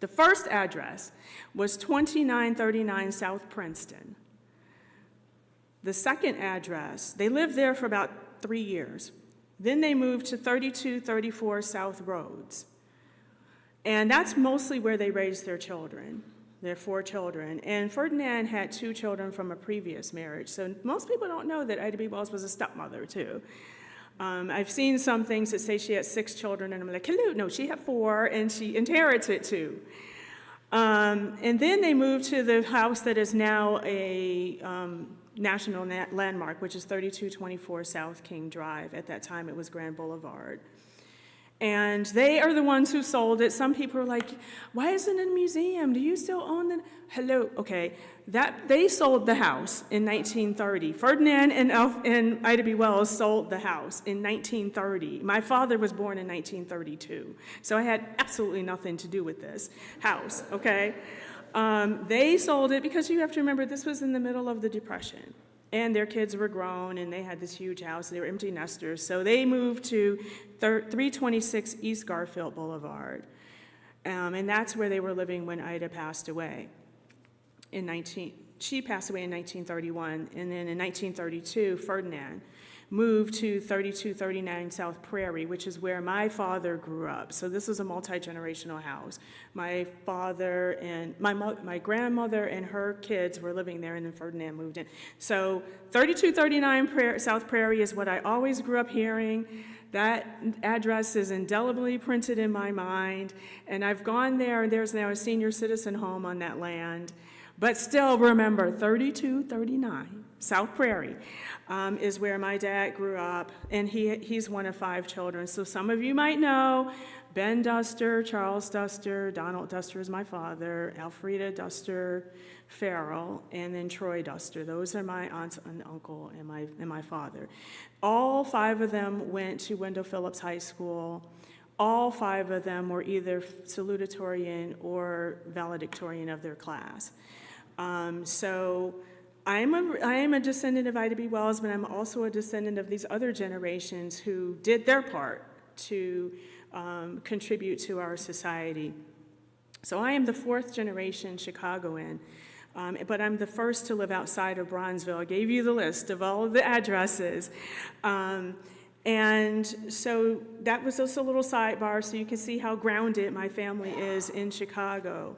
The first address was 2939 South Princeton. The second address, they lived there for about 3 years. Then they moved to 3234 South Rhodes. And that's mostly where they raised their children, their 4 children. And Ferdinand had 2 children from a previous marriage. So most people don't know that Ida B. Wells was a stepmother, too. I've seen some things that say she had 6 children, and I'm like, hello, no, she had 4, and she inherited 2. And then they moved to the house that is now a national landmark, which is 3224 South King Drive. At that time, it was Grand Boulevard. And they are the ones who sold it. Some people are like, why isn't it a museum? Do you still own it? Hello, okay. They sold the house in 1930. Ferdinand and Ida B. Wells sold the house in 1930. My father was born in 1932, so I had absolutely nothing to do with this house, okay? They sold it because you have to remember this was in the middle of the Depression. And their kids were grown, and they had this huge house. They were empty nesters. So they moved to 326 East Garfield Boulevard. And that's where they were living when Ida passed away. She passed away in 1931. And then in 1932, Ferdinand moved to 3239 South Prairie, which is where my father grew up. So this was a multi-generational house. My father and my grandmother and her kids were living there, and then Ferdinand moved in. So 3239 South Prairie is what I always grew up hearing. That address is indelibly printed in my mind, and I've gone there, and there's now a senior citizen home on that land. But still remember, 3239 South Prairie is where my dad grew up, and he's one of 5 children. So some of you might know Ben Duster, Charles Duster, Donald Duster is my father, Elfrida Duster Farrell, and then Troy Duster. Those are my aunt and uncle and my father. All 5 of them went to Wendell Phillips High School. All 5 of them were either salutatorian or valedictorian of their class. So I am a descendant of Ida B. Wells, but I'm also a descendant of these other generations who did their part to contribute to our society. So I am the 4th generation Chicagoan, but I'm the first to live outside of Bronzeville. I gave you the list of all of the addresses. And so that was just a little sidebar so you can see how grounded my family is in Chicago.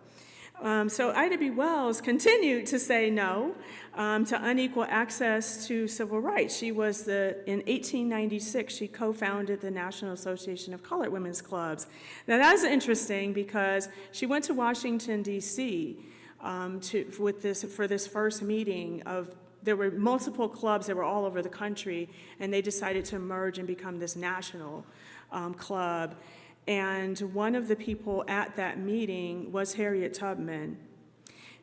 So Ida B. Wells continued to say no to unequal access to civil rights. She was in 1896, she co-founded the National Association of Colored Women's Clubs. Now that's interesting because she went to Washington, D.C. For this first meeting there were multiple clubs that were all over the country, and they decided to merge and become this national club. And one of the people at that meeting was Harriet Tubman.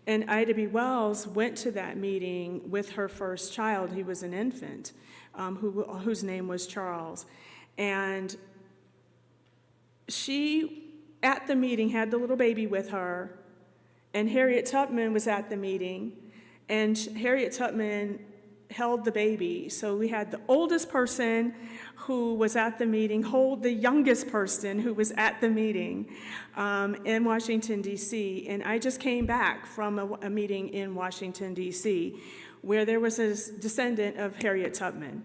And Ida B. Wells went to that meeting with her first child. He was an infant, whose name was Charles. And she, at the meeting, had the little baby with her, and Harriet Tubman was at the meeting. And Harriet Tubman held the baby. So we had the oldest person who was at the meeting hold the youngest person who was at the meeting in Washington, D.C. And I just came back from a meeting in Washington, D.C., where there was a descendant of Harriet Tubman.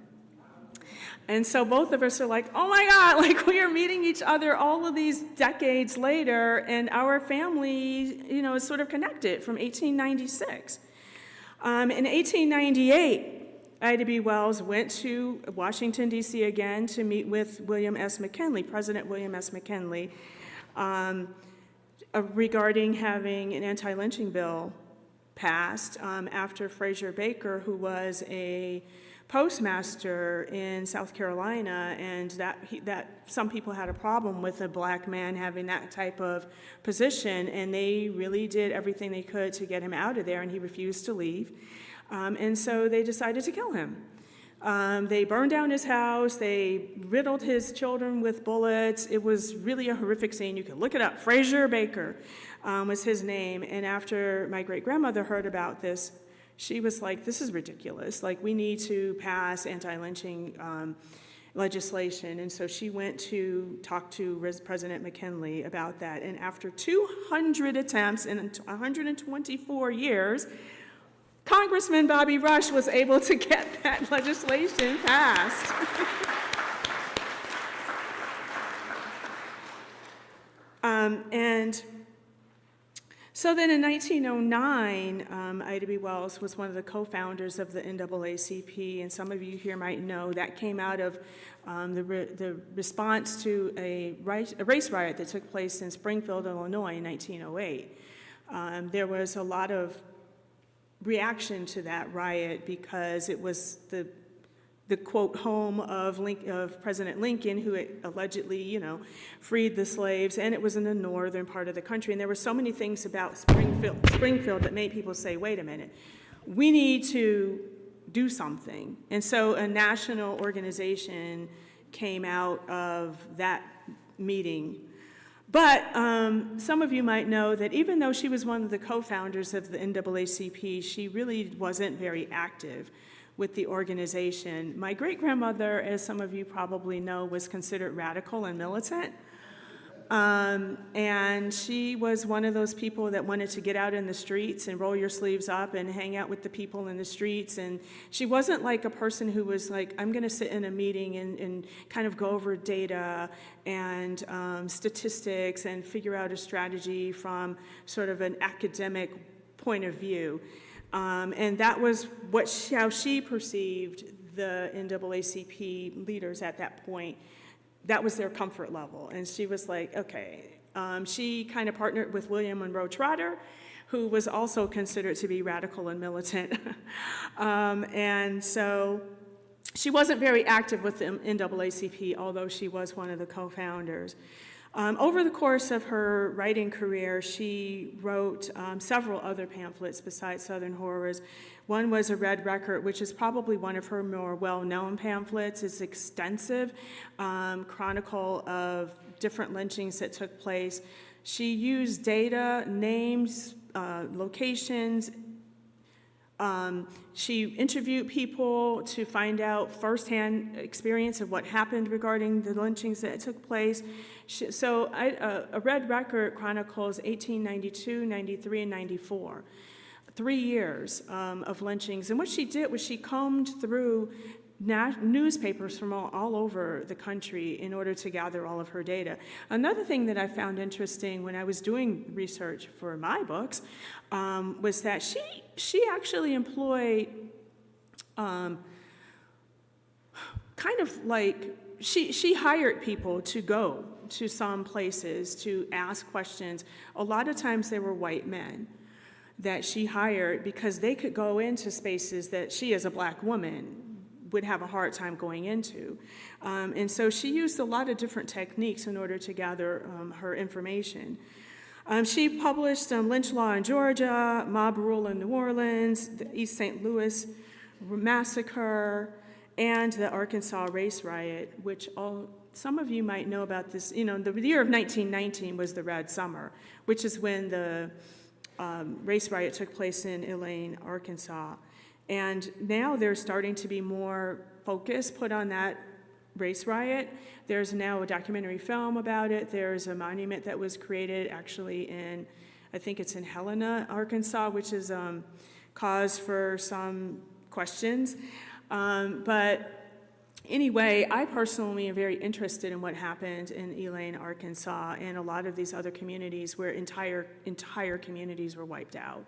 And so both of us are like, oh my God, like we are meeting each other all of these decades later, and our family, you know, is sort of connected from 1896. In 1898, Ida B. Wells went to Washington, D.C. again to meet with William S. McKinley, President William S. McKinley, regarding having an anti-lynching bill passed after Fraser Baker, who was a postmaster in South Carolina, and that some people had a problem with a black man having that type of position, and they really did everything they could to get him out of there, and he refused to leave. And so they decided to kill him. They burned down his house, they riddled his children with bullets. It was really a horrific scene. You can look it up. Fraser Baker was his name, and after my great-grandmother heard about this, she was like, this is ridiculous. Like, we need to pass anti-lynching legislation. And so she went to talk to President McKinley about that. And after 200 attempts in 124 years, Congressman Bobby Rush was able to get that legislation passed. And so then in 1909, Ida B. Wells was one of the co-founders of the NAACP, and some of you here might know that came out of the response to a race riot that took place in Springfield, Illinois in 1908. There was a lot of reaction to that riot because it was the quote home of President Lincoln, who allegedly, you know, freed the slaves, and it was in the northern part of the country. And there were so many things about Springfield that made people say, wait a minute, we need to do something. And so a national organization came out of that meeting. But some of you might know that even though she was one of the co-founders of the NAACP, she really wasn't very active with the organization. My great-grandmother, as some of you probably know, was considered radical and militant. And she was one of those people that wanted to get out in the streets and roll your sleeves up and hang out with the people in the streets. And she wasn't like a person who was like, I'm going to sit in a meeting and kind of go over data and statistics and figure out a strategy from sort of an academic point of view. And that was how she perceived the NAACP leaders at that point. That was their comfort level. And she was like, okay. She kind of partnered with William Monroe Trotter, who was also considered to be radical and militant. And so she wasn't very active with the NAACP, although she was one of the co-founders. Over the course of her writing career, she wrote several other pamphlets besides Southern Horrors. One was A Red Record, which is probably one of her more well-known pamphlets. It's extensive chronicle of different lynchings that took place. She used data, names, locations. She interviewed people to find out firsthand experience of what happened regarding the lynchings that took place. So A Red Record chronicles 1892, 93, and 94, 3 years of lynchings. And what she did was she combed through newspapers from all over the country in order to gather all of her data. Another thing that I found interesting when I was doing research for my books was that she actually employed kind of like, she hired people to go to some places to ask questions. A lot of times they were white men that she hired because they could go into spaces that she, as a black woman, would have a hard time going into. And so she used a lot of different techniques in order to gather her information. She published Lynch Law in Georgia, Mob Rule in New Orleans, the East St. Louis Massacre, and the Arkansas Race Riot, which some of you might know about this. You know, the year of 1919 was the Red Summer, which is when the race riot took place in Elaine, Arkansas. And now there's starting to be more focus put on that race riot. There's now a documentary film about it. There's a monument that was created actually in, I think it's in Helena, Arkansas, which is cause for some questions. But anyway, I personally am very interested in what happened in Elaine, Arkansas, and a lot of these other communities where entire communities were wiped out.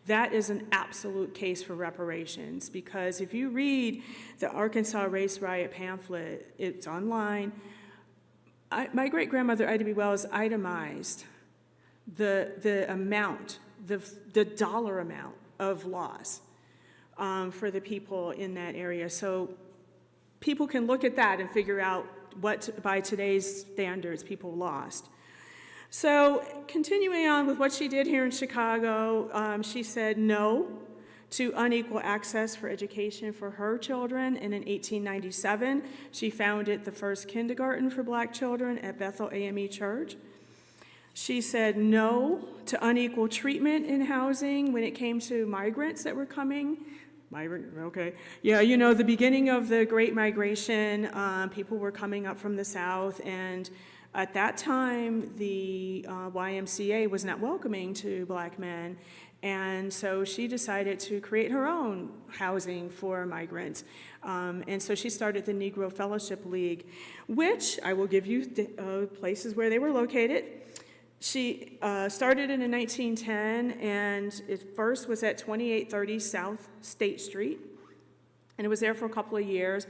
That is an absolute case for reparations, because if you read the Arkansas Race Riot pamphlet, it's online. My great-grandmother, Ida B. Wells, itemized the amount, the dollar amount of loss for the people in that area. So people can look at that and figure out what, by today's standards, people lost. So continuing on with what she did here in Chicago, she said no to unequal access for education for her children, and in 1897, she founded the first kindergarten for black children at Bethel AME Church. She said no to unequal treatment in housing when it came to migrants that were coming. Okay. Yeah, you know, the beginning of the Great Migration, people were coming up from the South, and at that time, the YMCA was not welcoming to black men, and so she decided to create her own housing for migrants. And so she started the Negro Fellowship League, which I will give you places where they were located. She started it in 1910, and it first was at 2830 South State Street, and it was there for a couple of years.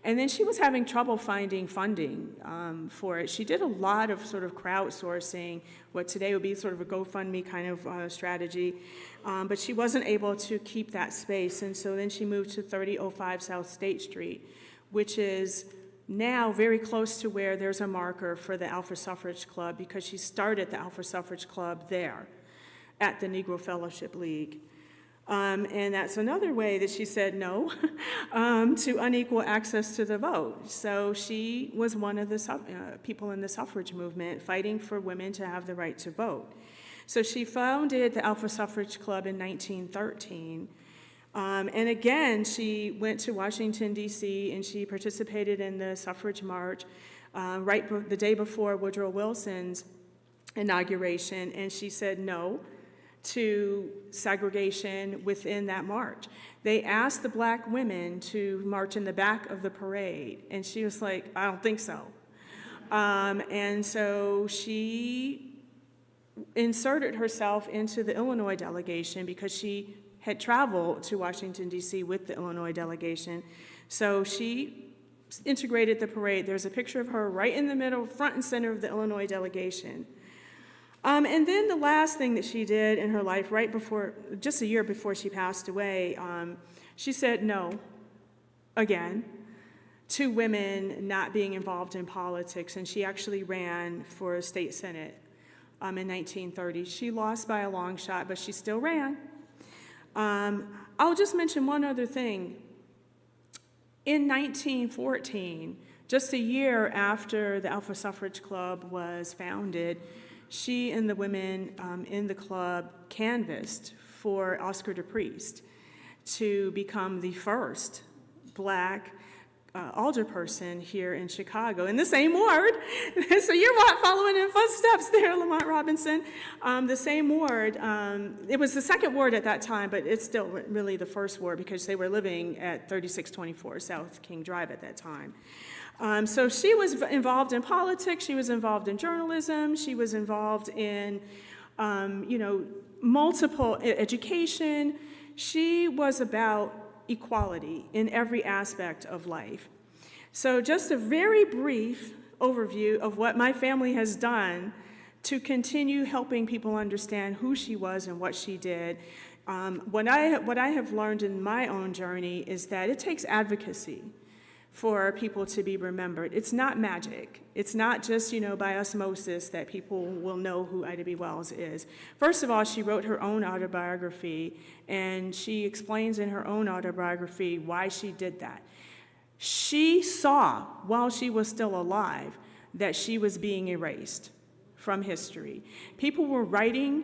And then she was having trouble finding funding for it. She did a lot of sort of crowdsourcing, what today would be sort of a GoFundMe kind of strategy, but she wasn't able to keep that space. And so then she moved to 3005 South State Street, which is now very close to where there's a marker for the Alpha Suffrage Club, because she started the Alpha Suffrage Club there at the Negro Fellowship League. And that's another way that she said no to unequal access to the vote. So she was one of the people in the suffrage movement fighting for women to have the right to vote. So she founded the Alpha Suffrage Club in 1913. And again, she went to Washington, D.C., and she participated in the suffrage march the day before Woodrow Wilson's inauguration, and she said no to segregation within that march. They asked the black women to march in the back of the parade, and she was like, I don't think so. And so she inserted herself into the Illinois delegation because she had traveled to Washington, D.C. with the Illinois delegation. So she integrated the parade. There's a picture of her right in the middle, front and center of the Illinois delegation. And then the last thing that she did in her life, right before, just a year before she passed away, she said no, again, to women not being involved in politics, and she actually ran for a state senate in 1930. She lost by a long shot, but she still ran. I'll just mention one other thing. In 1914, just a year after the Alpha Suffrage Club was founded, she and the women in the club canvassed for Oscar DePriest to become the first black alderperson here in Chicago, in the same ward. So you're following in footsteps there, Lamont Robinson. The same ward. It was the second ward at that time, but it's still really the first ward because they were living at 3624 South King Drive at that time. So she was involved in politics, she was involved in journalism, she was involved in, multiple education. She was about equality in every aspect of life. So just a very brief overview of what my family has done to continue helping people understand who she was and what she did. What I have learned in my own journey is that it takes advocacy for people to be remembered. It's not magic. It's not just, by osmosis that people will know who Ida B. Wells is. First of all, she wrote her own autobiography, and she explains in her own autobiography why she did that. She saw, while she was still alive, that she was being erased from history. People were writing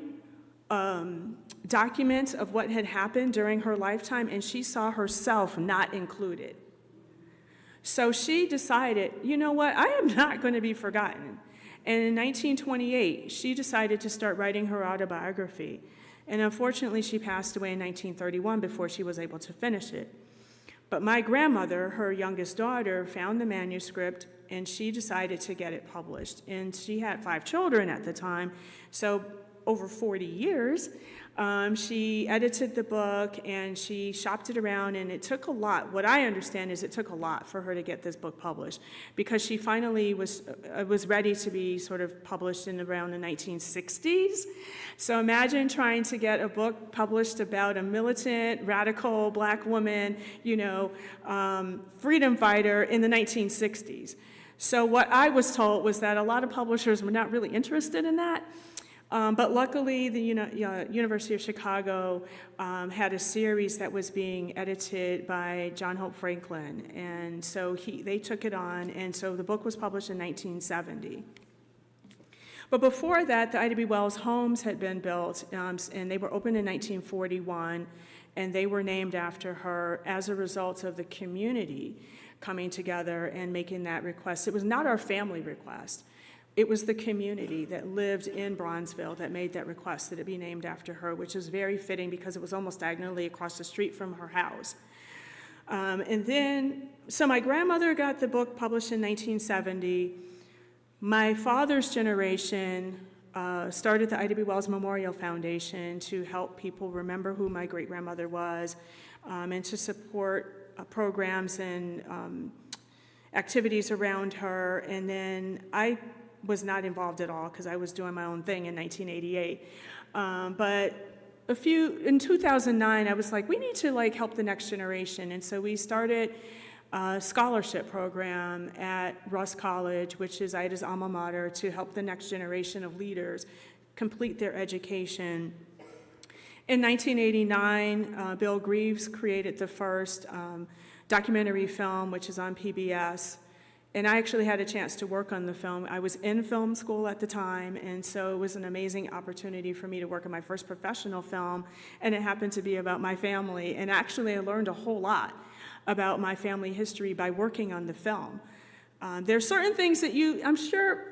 documents of what had happened during her lifetime, and she saw herself not included. So she decided, you know what, I am not going to be forgotten. And in 1928, she decided to start writing her autobiography. And unfortunately, she passed away in 1931 before she was able to finish it. But my grandmother, her youngest daughter, found the manuscript, and she decided to get it published. And she had 5 children at the time, so over 40 years, she edited the book, and she shopped it around, and it took a lot. What I understand is it took a lot for her to get this book published, because she finally was ready to be sort of published in around the 1960s. So imagine trying to get a book published about a militant, radical black woman, freedom fighter in the 1960s. So what I was told was that a lot of publishers were not really interested in that. But luckily, the University of Chicago had a series that was being edited by John Hope Franklin, and so they took it on, and so the book was published in 1970. But before that, the Ida B. Wells homes had been built, and they were opened in 1941, and they were named after her as a result of the community coming together and making that request. It was not our family request. It was the community that lived in Bronzeville that made that request that it be named after her, which is very fitting because it was almost diagonally across the street from her house. So my grandmother got the book published in 1970. My father's generation started the Ida B. Wells Memorial Foundation to help people remember who my great-grandmother was, and to support programs and activities around her. And then I was not involved at all because I was doing my own thing in 1988. But in 2009, I was like, we need to help the next generation. And so we started a scholarship program at Russ College, which is Ida's alma mater, to help the next generation of leaders complete their education. In 1989, Bill Greaves created the first documentary film, which is on PBS. And I actually had a chance to work on the film. I was in film school at the time, and so it was an amazing opportunity for me to work on my first professional film, and it happened to be about my family. And actually, I learned a whole lot about my family history by working on the film. There are certain things that I'm sure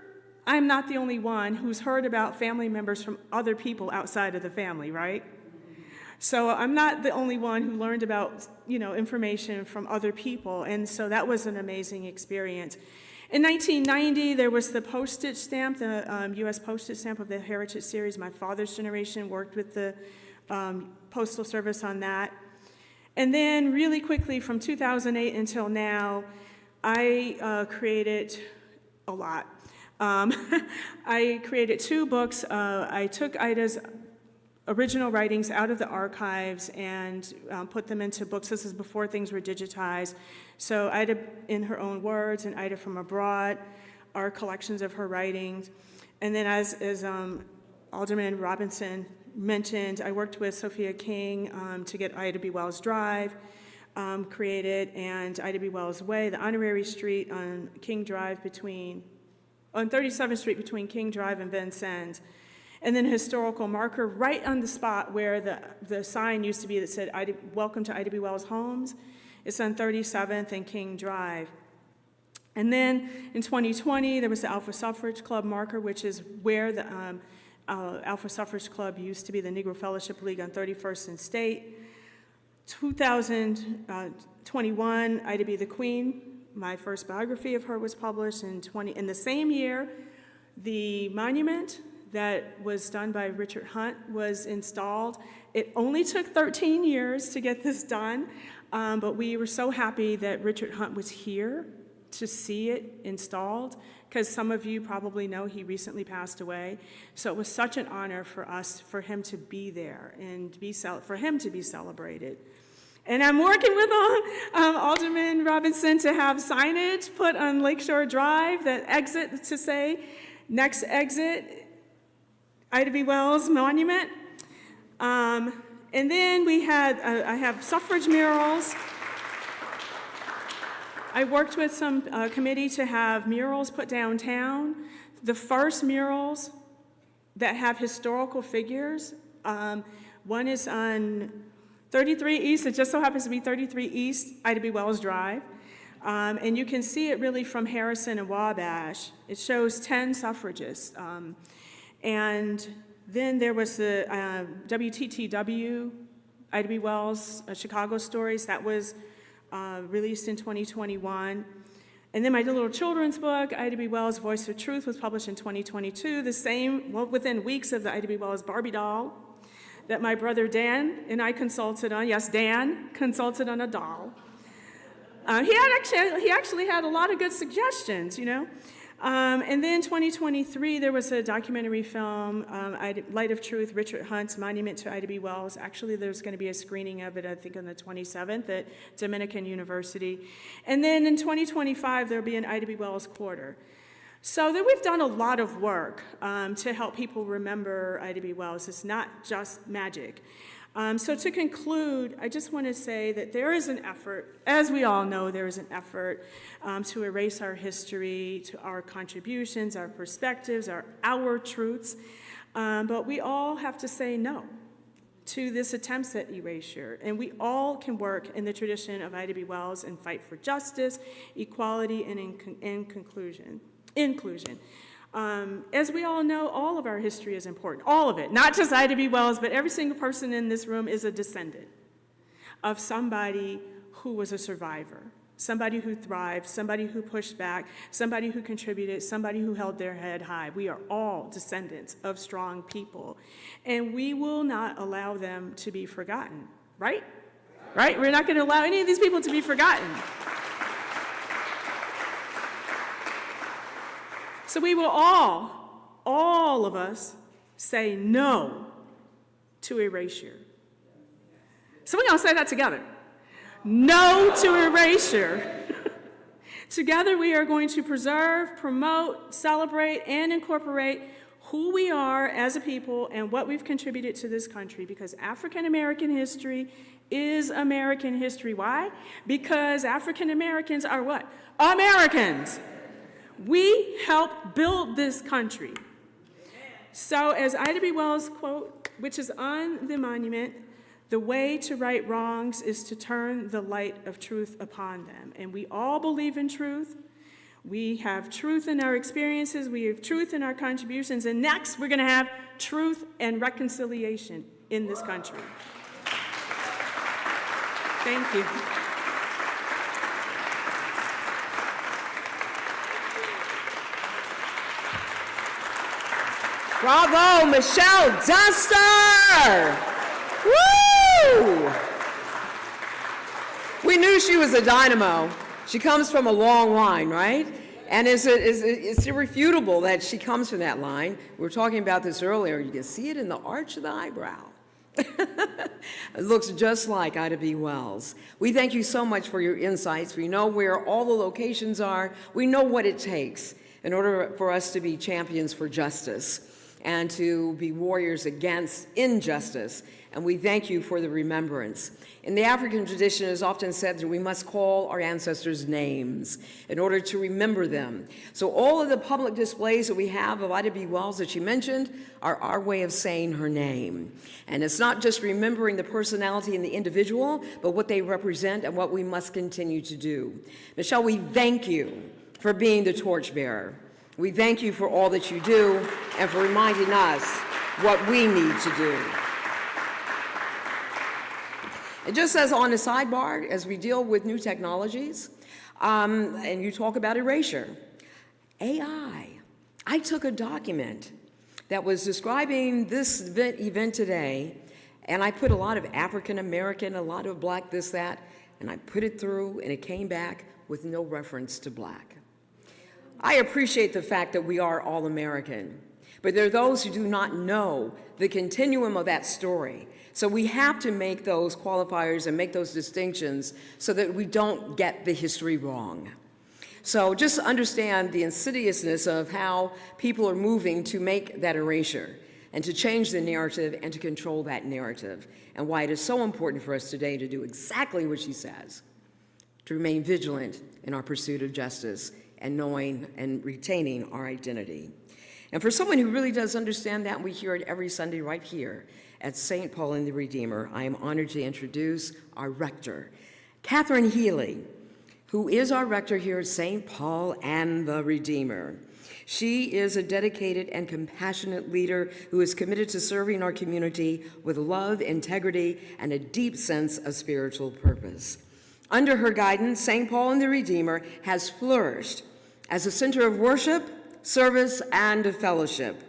I'm not the only one who's heard about family members from other people outside of the family, right? So I'm not the only one who learned about, information from other people, and so that was an amazing experience. In 1990, there was the postage stamp, the U.S. postage stamp of the Heritage Series. My father's generation worked with the Postal Service on that. And then really quickly, from 2008 until now, I created a lot. I created 2 books. I took Ida's original writings out of the archives and put them into books. This is before things were digitized. So Ida in Her Own Words and Ida from Abroad are collections of her writings. And then as Alderman Robinson mentioned, I worked with Sophia King to get Ida B. Wells Drive created, and Ida B. Wells Way, the honorary street on King Drive on 37th Street between King Drive and Vincennes. And then a historical marker right on the spot where the sign used to be that said, "Welcome to Ida B. Wells Homes." It's on 37th and King Drive. And then in 2020, there was the Alpha Suffrage Club marker, which is where the Alpha Suffrage Club used to be, the Negro Fellowship League on 31st and State. 2021, Ida B. the Queen, my first biography of her was published in the same year. The monument that was done by Richard Hunt was installed. It only took 13 years to get this done, but we were so happy that Richard Hunt was here to see it installed, because some of you probably know he recently passed away. So it was such an honor for us, for him to be there and for him to be celebrated. And I'm working with Alderman Robinson to have signage put on Lakeshore Drive that exit to say, next exit, Ida B. Wells Monument. And then I have suffrage murals. I worked with some committee to have murals put downtown. The first murals that have historical figures One is on 33 East. It just so happens to be 33 East, Ida B. Wells Drive. And you can see it really from Harrison and Wabash. It shows 10 suffragists. And then there was the WTTW, Ida B. Wells, Chicago Stories. That was released in 2021. And then my little children's book, Ida B. Wells, Voice of Truth, was published in 2022. The same, well, within weeks of the Ida B. Wells Barbie doll that my brother Dan and I consulted on. Yes, Dan consulted on a doll. He actually had a lot of good suggestions, you know. And then 2023, there was a documentary film, Light of Truth, Richard Hunt's Monument to Ida B. Wells. Actually, there's going to be a screening of it, I think, on the 27th at Dominican University. And then in 2025, there'll be an Ida B. Wells Quarter. So then we've done a lot of work to help people remember Ida B. Wells. It's not just magic. So to conclude, I just want to say that there is an effort, as we all know, there is an effort to erase our history, to our contributions, our perspectives, our truths. But we all have to say no to this attempts at erasure. And we all can work in the tradition of Ida B. Wells and fight for justice, equality, and inclusion. As we all know, all of our history is important, all of it, not just Ida B. Wells, but every single person in this room is a descendant of somebody who was a survivor, somebody who thrived, somebody who pushed back, somebody who contributed, somebody who held their head high. We are all descendants of strong people, and we will not allow them to be forgotten, right? Right? We're not going to allow any of these people to be forgotten. So we will all of us, say no to erasure. So we're going to say that together. No to erasure. Together we are going to preserve, promote, celebrate, and incorporate who we are as a people and what we've contributed to this country, because African American history is American history. Why? Because African Americans are what? Americans. We helped build this country. So as Ida B. Wells quote, which is on the monument, the way to right wrongs is to turn the light of truth upon them. And we all believe in truth. We have truth in our experiences. We have truth in our contributions. And next, we're going to have truth and reconciliation in this country. Thank you. Bravo, Michelle Duster! Woo! We knew she was a dynamo. She comes from a long line, right? And it's irrefutable that she comes from that line. We were talking about this earlier. You can see it in the arch of the eyebrow. It looks just like Ida B. Wells. We thank you so much for your insights. We know where all the locations are. We know what it takes in order for us to be champions for justice and to be warriors against injustice. And we thank you for the remembrance. In the African tradition, it is often said that we must call our ancestors' names in order to remember them. So all of the public displays that we have of Ida B. Wells that you mentioned are our way of saying her name. And it's not just remembering the personality and the individual, but what they represent and what we must continue to do. Michelle, we thank you for being the torchbearer. We thank you for all that you do and for reminding us what we need to do. And just as on the sidebar, as we deal with new technologies, and you talk about erasure, AI. I took a document that was describing this event today, and I put a lot of African American, a lot of black, this, that, and I put it through, and it came back with no reference to black. I appreciate the fact that we are all American, but there are those who do not know the continuum of that story. So we have to make those qualifiers and make those distinctions so that we don't get the history wrong. So just understand the insidiousness of how people are moving to make that erasure and to change the narrative and to control that narrative, and why it is so important for us today to do exactly what she says, to remain vigilant in our pursuit of justice and knowing and retaining our identity. And for someone who really does understand that, and we hear it every Sunday right here at St. Paul and the Redeemer, I am honored to introduce our rector, Catherine Healy, who is our rector here at St. Paul and the Redeemer. She is a dedicated and compassionate leader who is committed to serving our community with love, integrity, and a deep sense of spiritual purpose. Under her guidance, St. Paul and the Redeemer has flourished as a center of worship, service, and fellowship,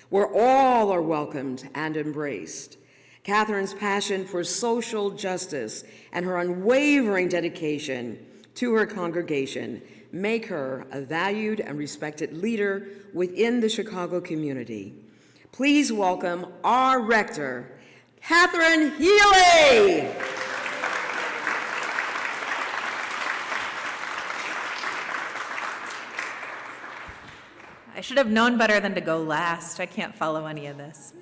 where all are welcomed and embraced. Catherine's passion for social justice and her unwavering dedication to her congregation make her a valued and respected leader within the Chicago community. Please welcome our rector, Catherine Healy. I should have known better than to go last. I can't follow any of this.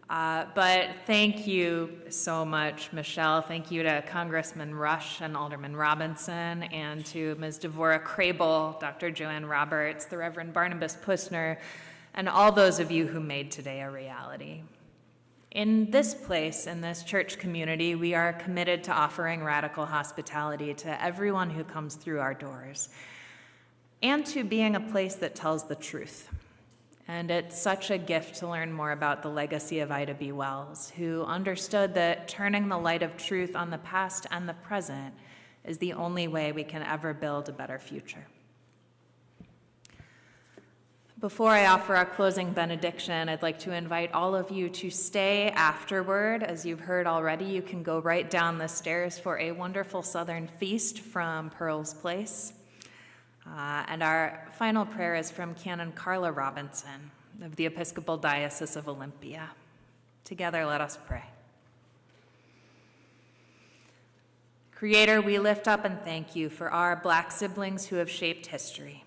But thank you so much, Michelle. Thank you to Congressman Rush and Alderman Robinson, and to Ms. Devorah Crable, Dr. Joanne Roberts, the Reverend Barnabas Pussner, and all those of you who made today a reality. In this place, in this church community, we are committed to offering radical hospitality to everyone who comes through our doors, and to being a place that tells the truth. And it's such a gift to learn more about the legacy of Ida B. Wells, who understood that turning the light of truth on the past and the present is the only way we can ever build a better future. Before I offer our closing benediction, I'd like to invite all of you to stay afterward. As you've heard already, you can go right down the stairs for a wonderful Southern feast from Pearl's Place. And our final prayer is from Canon Carla Robinson of the Episcopal Diocese of Olympia. Together, let us pray. Creator, we lift up and thank you for our Black siblings who have shaped history.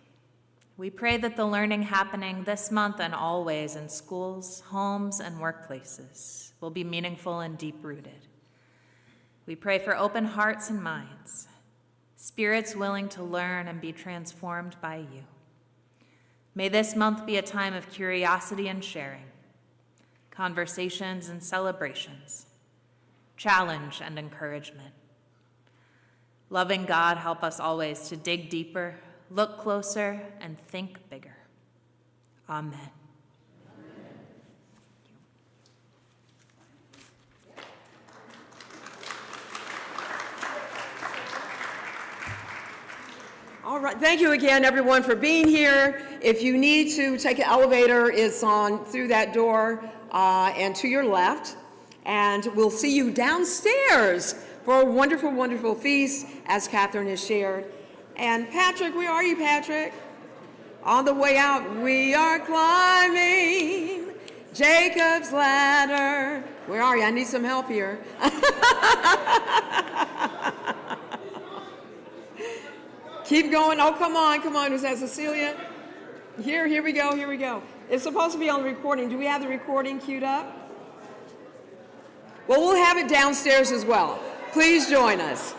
We pray that the learning happening this month and always in schools, homes, and workplaces will be meaningful and deep-rooted. We pray for open hearts and minds, spirits willing to learn and be transformed by you. May this month be a time of curiosity and sharing, conversations and celebrations, challenge and encouragement. Loving God, help us always to dig deeper, look closer, and think bigger. Amen. All right, thank you again, everyone, for being here. If you need to take an elevator, it's on through that door and to your left. And we'll see you downstairs for a wonderful, wonderful feast, as Catherine has shared. And Patrick, where are you, Patrick? On the way out, we are climbing Jacob's ladder. Where are you? I need some help here. Keep going. Oh, come on. Is that Cecilia? Here we go. It's supposed to be on the recording. Do we have the recording queued up? Well, we'll have it downstairs as well. Please join us.